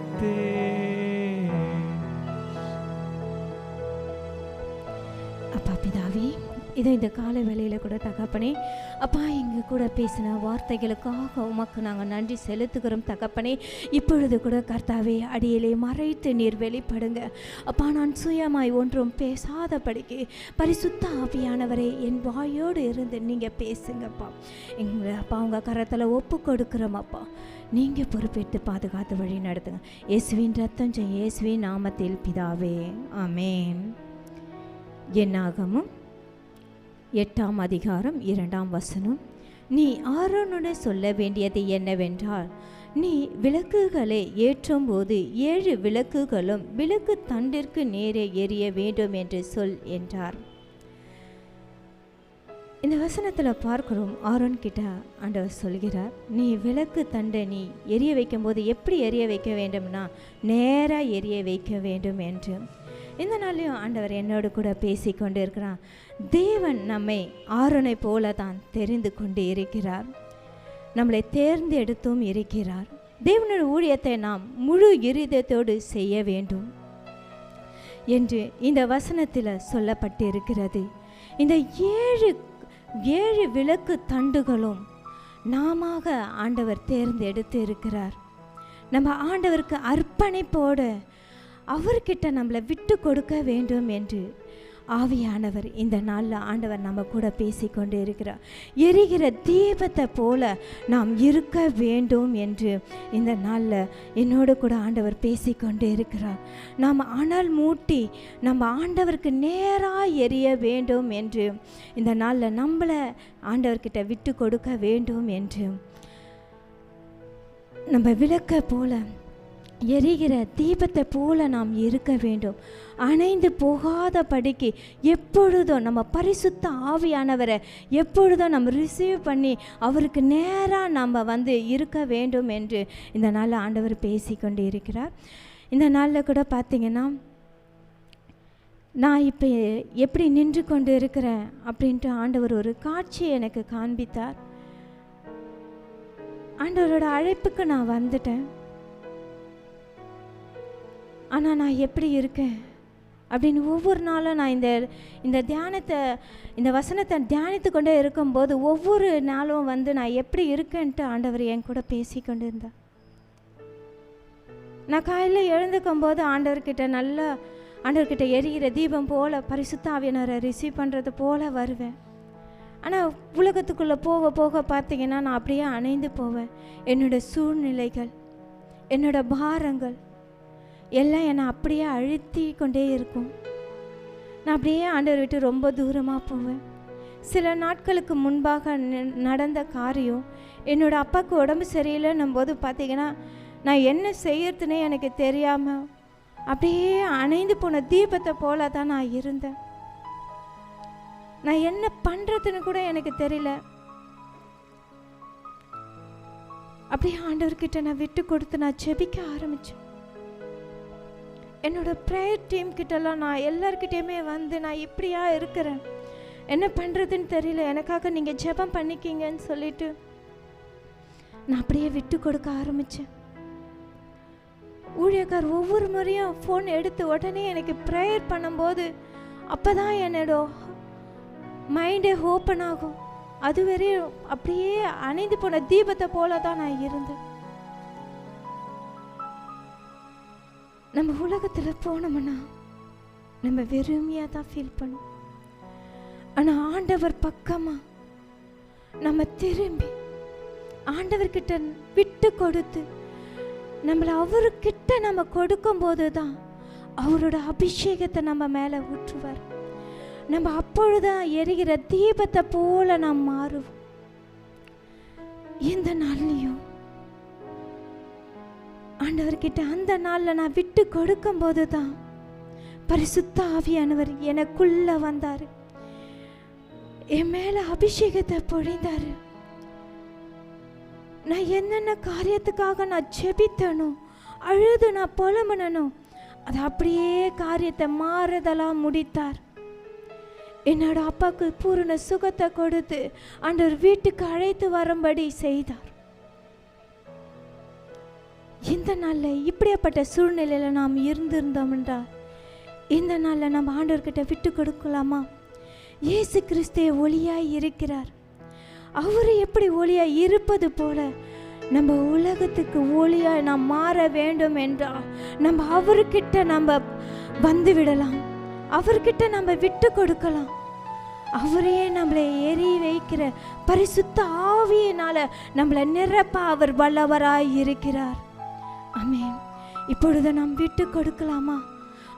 அப்பா பிதாவே, இதை இந்த கால வேளையில் கூட தகப்பனே, அப்பா எங்க கூட பேசின வார்த்தைகளுக்காக உமக்கு நாங்கள் நன்றி செலுத்துகிறோம் தகப்பனே. இப்பொழுது கூட கர்த்தாவே, அடியிலே மறைத்து நீர் வெளிப்படுங்க அப்பா. நான் சுயமாய் ஒன்றும் பேசாதபடிக்கு பரிசுத்த ஆவியானவரே என் வாயோடு இருந்து நீங்கள் பேசுங்கப்பா. எங்களை அப்பா உங்கள் கரத்தில் ஒப்பு கொடுக்குறோம் அப்பா. நீங்கள் பொறுப்பேற்று பாதுகாத்து வழி நடத்துங்க. இயேசுவின் ரத்தம் ஜெய இயேசுவின் நாமத்தில் பிதாவே, ஆமென். என்னாகமும் 8ஆம் அதிகாரம் 2ஆம் வசனம். நீ ஆரோனுடன் சொல்ல வேண்டியது என்னவென்றால், நீ விளக்குகளை ஏற்றும் போது 7 விளக்குகளும் விளக்கு தண்டிற்கு நேரே எரிய வேண்டும் என்று சொல் என்றார். இந்த வசனத்தில் பார்க்கிறோம், ஆரோன் கிட்ட ஆண்டவர் சொல்கிறார், நீ விளக்கு தண்டை நீ எரிய வைக்கும்போது எப்படி எரிய வைக்க வேண்டும்னா நேராக எரிய வைக்க வேண்டும் என்று. இந்த நாளையும் ஆண்டவர் என்னோடு கூட பேசி கொண்டு இருக்கிறார். தேவன் நம்மை ஆரோனை போல தான் தெரிந்து கொண்டு இருக்கிறார், நம்மளை தேர்ந்தெடுத்தும் இருக்கிறார். தேவனுடைய ஊழியத்தை நாம் முழு இருதயத்தோடு செய்ய வேண்டும் என்று இந்த வசனத்தில் சொல்லப்பட்டு இருக்கிறது. இந்த ஏழு விளக்கு தண்டுகளும் நாம ஆண்டவர் தேர்ந்தெடுத்து இருக்கிறார். நம்ம ஆண்டவருக்கு அர்ப்பணிப்போடு அவர்கிட்ட நம்மளை விட்டு கொடுக்க வேண்டும் என்று ஆவியானவர் இந்த நாளில் ஆண்டவர் நம்ம கூட பேசிக்கொண்டு இருக்கிறார். எரிகிற தீபத்தை போல நாம் இருக்க வேண்டும் என்று இந்த நாளில் என்னோடு கூட ஆண்டவர் பேசிக்கொண்டு இருக்கிறார். நாம் அனல் மூட்டி நம்ம ஆண்டவருக்கு நேராக எரிய வேண்டும் என்று இந்த நாளில் நம்மளை ஆண்டவர்கிட்ட விட்டு கொடுக்க வேண்டும் என்று, நம்ம விளக்க போல எரிகிற தீபத்தை போல நாம் இருக்க வேண்டும். அணைந்து போகாத படிக்கு எப்பொழுதும் நம்ம பரிசுத்த ஆவியானவரை எப்பொழுதும் நம்ம ரிசீவ் பண்ணி அவருக்கு நேராக நம்ம இருக்க வேண்டும் என்று இந்த நாளில் ஆண்டவர் பேசிக்கொண்டு இருக்கிறார். இந்த நாளில் கூட பார்த்திங்கன்னா, நான் இப்போ எப்படி நின்று கொண்டு இருக்கிறேன் அப்படின்ட்டு ஆண்டவர் ஒரு காட்சியை எனக்கு காண்பித்தார். ஆண்டவரோட அழைப்புக்கு நான் வந்துட்டேன், ஆனால் நான் எப்படி இருக்கேன் அப்படின்னு ஒவ்வொரு நாளும் நான் இந்த வசனத்தை தியானித்து கொண்டே இருக்கும்போது ஒவ்வொரு நாளும் நான் எப்படி இருக்கேன்ட்டு ஆண்டவர் என் கூட பேசி கொண்டு இருந்தார். நான் காலையில் எழுந்துக்கும் போது ஆண்டவர்கிட்ட எரிகிற தீபம் போல் பரிசுத்த ஆவியானவரை ரிசீவ் பண்ணுறது போல் வருவேன். ஆனால் உலகத்துக்குள்ளே போக போக பார்த்தீங்கன்னா நான் அப்படியே அணைந்து போவேன். என்னோடய சூழ்நிலைகள், என்னோடய பாரங்கள் எல்லாம் என்னை அப்படியே அழுத்தி கொண்டே இருக்கும். நான் அப்படியே ஆண்டவர் விட்டு ரொம்ப தூரமாக போவேன். சில நாட்களுக்கு முன்பாக நடந்த காரியம், என்னோடய அப்பாவுக்கு உடம்பு சரியில்லைன்னும் போது பார்த்தீங்கன்னா நான் என்ன செய்யறதுனே எனக்கு தெரியாமல் அப்படியே அணைந்து போன தீபத்தை போல தான் நான் இருந்தேன். நான் என்ன பண்ணுறதுன்னு கூட எனக்கு தெரியல. அப்படியே ஆண்டவர்கிட்ட நான் விட்டு கொடுத்து நான் ஜெபிக்க ஆரம்பித்தேன். என்னோடய ப்ரேயர் டீம் கிட்டலாம் நான் எல்லார்கிட்டையுமே வந்து நான் இப்படியா இருக்கிறேன், என்ன பண்ணுறதுன்னு தெரியல, எனக்காக நீங்கள் ஜெபம் பண்ணிக்கிங்கன்னு சொல்லிட்டு நான் அப்படியே விட்டு கொடுக்க ஆரம்பித்தேன். ஊழியக்கார் ஒவ்வொரு முறையும் ஃபோன் எடுத்து உடனே எனக்கு ப்ரேயர் பண்ணும்போது அப்போ தான் என்னோட மைண்டே ஓப்பன் ஆகும். அதுவரையும் அப்படியே அணைந்து போன தீபத்தை போல தான் நான் இருந்தேன். நம்ம உலகத்தில் போனோம்னா நம்ம வெறுமையாக தான் ஃபீல் பண்ணும். ஆனால் ஆண்டவர் பக்கமாக நம்ம திரும்பி ஆண்டவர்கிட்ட விட்டு கொடுத்து நம்மளை அவர்கிட்ட நம்ம கொடுக்கும்போது தான் அவரோட அபிஷேகத்தை நம்ம மேலே ஊற்றுவார். நம்ம அப்பொழுதுதான் எரிகிற தீபத்தை போல நாம் மாறுவோம். இந்த நாள்லையும் ஆண்டவர்கிட்ட அந்த நாளில் நான் விட்டு கொடுக்கும்போது தான் பரிசுத்த ஆவியானவர் எனக்குள்ள வந்தார், என் மேலே அபிஷேகத்தை பொழிந்தார். நான் என்னென்ன காரியத்துக்காக நான் ஜெபித்தனோ, அழுது நான் புலம்பனோ, அது அப்படியே காரியத்தை மாறுதலாம் முடித்தார். என்னோட அப்பாவுக்கு பூரண சுகத்தை கொடுத்து ஆண்டவர் வீட்டுக்கு அழைத்து வரும்படி செய்தார். இந்த நாளில் இப்படியாப்பட்ட சூழ்நிலையில் நாம் இருந்திருந்தோம் என்றால் இந்த நாளில் நம்ம ஆண்டவர்கிட்ட விட்டு கொடுக்கலாமா? இயேசு கிறிஸ்தே ஒளியாய் இருக்கிறார். அவர் எப்படி ஒளியாய் இருப்பது போல நம்ம உலகத்துக்கு ஒளியாய் நாம் மாற வேண்டும் என்றால் நம்ம அவர்கிட்ட நம்ம வந்து விடலாம், அவர்கிட்ட நம்ம விட்டு கொடுக்கலாம். அவரே நம்மளை எரி வைக்கிற பரிசுத்த ஆவியினால நம்மளை நிரப்ப அவர் வல்லவராய் இருக்கிறார். ஆமென். இப்பொழுது நாம் விட்டு கொடுக்கலாமா?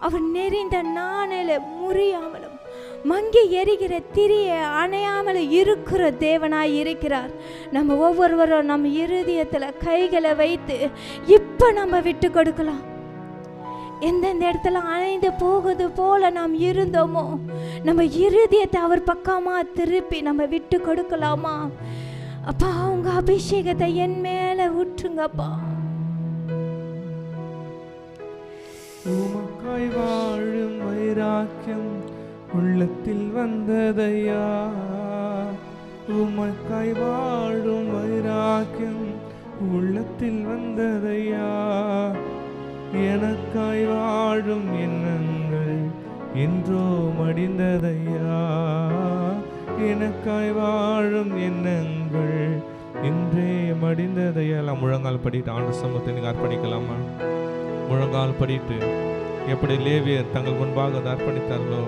அவர் நெறிந்த நாணல முறியாமலும் மங்கி எரிகிற திரியை அணையாமல் இருக்கிற தேவனாய் இருக்கிறார். நம்ம ஒவ்வொருவரும் நம்ம இருதயத்தில் கைகளை வைத்து இப்போ நம்ம விட்டு கொடுக்கலாம். எந்தெந்த இடத்துல அணைந்து போகுது போல நாம் இருந்தோமோ நம்ம இருதயத்தை அவர் பக்கமாக திருப்பி நம்ம விட்டு கொடுக்கலாமா? அப்பா, உங்க அபிஷேகத்தை என் மேல ஊற்றுங்கப்பா. உமக்காய் வாழும் வைராக்கியம் உள்ளத்தில் வந்ததையா, உமக்காய் வாழும் வைராக்கியம் உள்ளத்தில் வந்ததையா, எனக்காய் வாழும் எண்ணங்கள் என்றோ மடிந்ததையா, எனக்காய் வாழும் எண்ணங்கள் இன்றே மடிந்ததையா. எல்லாம் முழங்கால் படிட்டு ஆண்டு சமூகத்தை நீங்கள் அர்ப்பணிக்கலாமா? முழங்கால் படிட்டு எப்படி லேவியர் தங்கள் முன்பாக அதை அர்ப்பணித்தார்களோ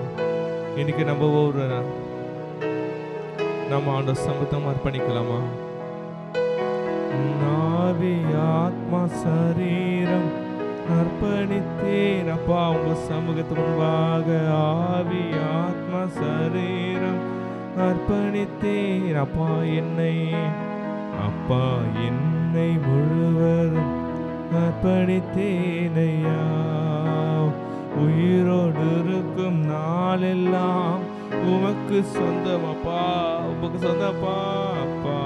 இன்னைக்கு நம்ம ஒவ்வொரு நம்ம ஆண்டு சமூகத்தை அர்ப்பணிக்கலாமா? ஆவி ஆத்மா சரீரம் அர்ப்பணித்தேன் அப்பா உங்க சமூகத்து முன்பாக. ஆவி ஆத்மா சரீரம் அர்ப்பணித்தேன் அப்பா, என்னை முழுவதும் அர்ப்பணித்தேனையா. உயிரோடு இருக்கும் நாளெல்லாம் உமக்கு சொந்தம் அப்பா, உமக்கு சொந்தப்பா. அப்பா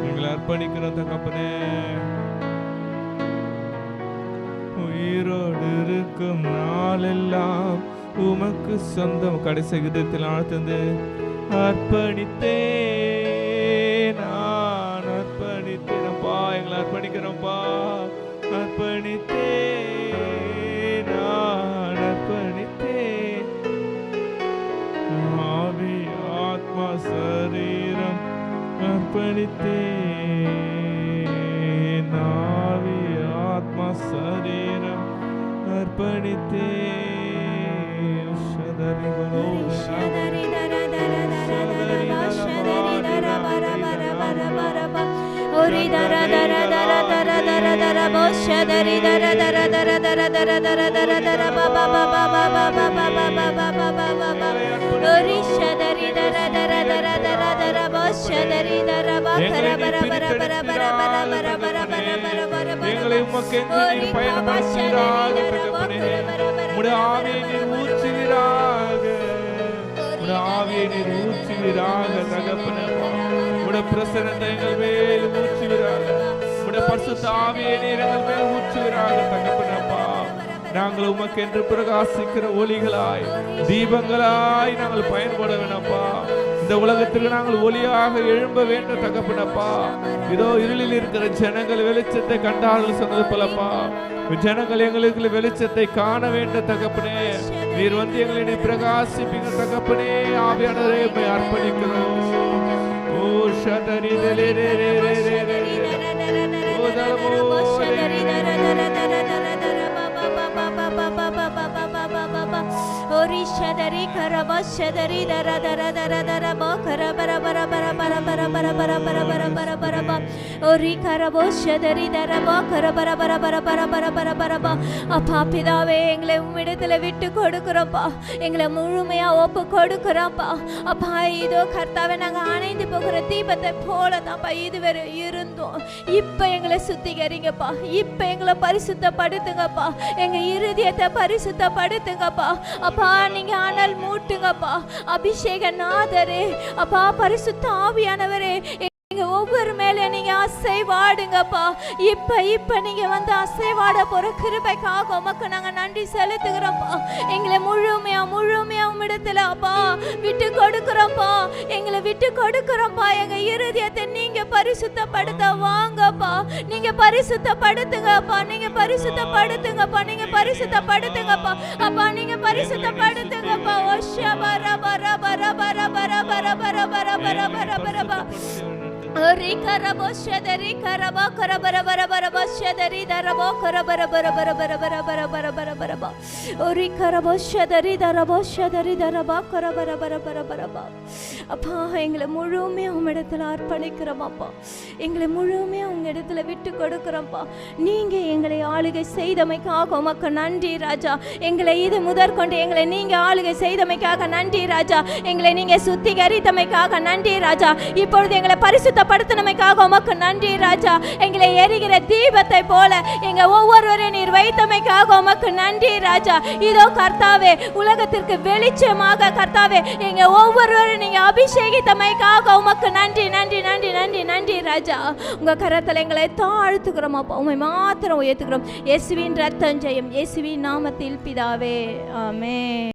எங்களை அர்ப்பணிக்கிறோம் தகப்பனே. உயிரோடு இருக்கும் நாளெல்லாம் உமக்கு சொந்தம். கடைசி விதத்தில் ஆழ்ந்து அர்ப்பணித்தேன், நான் அர்ப்பணித்தேன் அப்பா, எங்களை அர்ப்பணிக்கிறோம்ப்பா. அர்ப்பணித்தேன், நான் அர்ப்பணித்தேன். ஆவி ஆத்மா சரீரம் அர்ப்பணித்தேன். ஆவி ஆத்மா அர்ப்பணித்தேன். சதரி பலோ ஷதரி தர தர தர தர பா ஷதரி தர பர பர பர பர பா ஓரி தர தர தர தர தர தர பா ஷதரி தர தர தர தர தர தர தர தர பா பா பா பா பா பா பா பா பா பா பா பா பா ஓரி ஷதரி தர தர தர தர தர பா ஷதரி தர பா கர பர பர பர பர பர பர பர பர பர பர எங்களை உமக்கென்று நீர் பயன்படுத்துவீராக தகப்பனே. உம்முடைய ஆவியை நீர் ஊற்றுவீராக. உம்முடைய ஆவியை நீர் ஊற்றுவீராக தகப்பனே. உம்முடைய பிரசன்னத்தை எங்கள் மேல் ஊற்றுவீராக. உம்முடைய பரிசுத்த ஆவியை நீர் எங்கள் மேல் ஊற்றுவீராக தகப்பனேப்பா. நாங்கள் உமக்கென்று பிரகாசிக்கிற ஒளிகளாய் தீபங்களாய் நாங்கள் பயன்பட வேணப்பா. இந்த உலகத்திற்கு நாங்கள் ஒளியாக எழும்ப வேண்டும் தகப்பனப்பா. இதோ இருளில் இருக்கிற ஜனங்கள் வெளிச்சத்தை கண்டார்கள் சொன்னது போலப்பா. ஜனங்கள் எங்களுக்கு வெளிச்சத்தை காண வேண்டும் தகப்பனே. நீர் வந்து எங்களை பிரகாசிப்பீங்க தகப்பனே. ஆவியானவரே உம்மை அர்ப்பணிக்கிறோம். ஓ ஷதரி தலே ரே ரே ரே ரே ரே ஓ தலமோ ஷதரி தர தர தர தர தர பா பா பா பா பா பா பா பா பா பா பா ஓரி ஷதரி கரபா ஷதரி தர தர தர தர பா கர பர பர பர பர பர பர பர பர பர பர பர பா ஓரி கரபோ ஷதரி தர பா கர பர பர பர பர பர பர பர பா. அப்பா பிதாவே, எங்களை உம்மிடத்துல விட்டு கொடுக்கிறோம்ப்பா. எங்களை முழுமையா ஒப்பு கொடுக்கிறோம்ப்பா. அப்பா இதோ கர்த்தாவே, நாங்க அணைந்து போகிற தீபத்தை போல தான்ப்பா இதுவரை இருந்தோம். இப்ப எங்களை சுத்திகரிங்கப்பா. இப்ப எங்களை பரிசுத்தப்படுத்துங்கப்பா. எங்க இருதயத்தை பரிசுத்தப்படுத்துங்கப்பா. அப்பா நீங்க அனல் மூட்டுங்கப்பா. அபிஷேக நாதரே, அப்பா பரிசுத்த ஆவியானவரே, எங்க ஒவ்வொரு மேல நீங்க அசைவாடுங்கப்பா. இப்ப நீங்க வந்து அசைவாட போற கிருபைக்காக உமக்கு நாங்க நன்றி செலுத்துகிறோம்ப்பா. எங்களை முழுமையா உம்மிடத்துல அப்பா விட்டு கொடுக்கிறோம்ப்பா. எங்களை விட்டு கொடுக்கிறோம்ப்பா. எங்க இருதயத்தை நீங்க பரிசுத்தப்படுத்த வாங்கப்பா. நீங்க பரிசுத்தப்படுத்துங்கப்பா. நீங்க பரிசுத்தப்படுத்துங்கப்பா. நீங்க பரிசுத்தப்படுத்துங்கப்பா. அப்பா நீங்க பரிசுத்தப்படுத்துங்கப்பா. ஓஷா பர பர பர பர பர பர பர பர பர பர பர பர ஓரி கரபோ ஷதரி கரபா கரபர பர பர பர ஷதரி தரபோ கரபர பர பர பர பர பர பர பர பர பர ஓரி கரபோ ஷதரி தரபோ ஷதரி தரபா கரபர பர பர பர பர. அப்பா எங்களை முழுமையா உம்மிடத்துல அர்ப்பணிக்கிறோம்ப்பா. எங்களை முழுமையா உங்க இடத்துல விட்டு கொடுக்கிறோம்ப்பா. நீங்க எங்களை ஆளுகை செய்தமைக்காக உமக்கு நன்றி ராஜா. எங்களை இது முதற்கொண்டு எங்களை நீங்க ஆளுகை செய்தமைக்காக நன்றி ராஜா. எங்களை நீங்க சுத்திகரித்தமைக்காக நன்றி ராஜா. இப்பொழுது எங்களை பரிசுத்தப்படுத்தினமைக்காக உமக்கு நன்றி ராஜா. எங்களை எரிகிற தீபத்தை போல எங்க ஒவ்வொருவரையும் நீர் வைத்தமைக்காக உமக்கு நன்றி ராஜா. இதோ கர்த்தாவே, உலகத்திற்கு வெளிச்சமாக கர்த்தாவே எங்க ஒவ்வொருவரையும் நீங்க அபிஷேகித்தமைக்காக உமக்கு நன்றி நன்றி நன்றி நன்றி நன்றி ராஜா. உங்க கரத்தில் எங்களை தாழ்த்துக்கிறோம் அப்பா. உண்மை மாத்திரம் உயர்த்துக்கிறோம். இயேசுவின் ரத்தம் ஜெயம். இயேசுவின் நாமத்தில் பிதாவே, ஆமென்.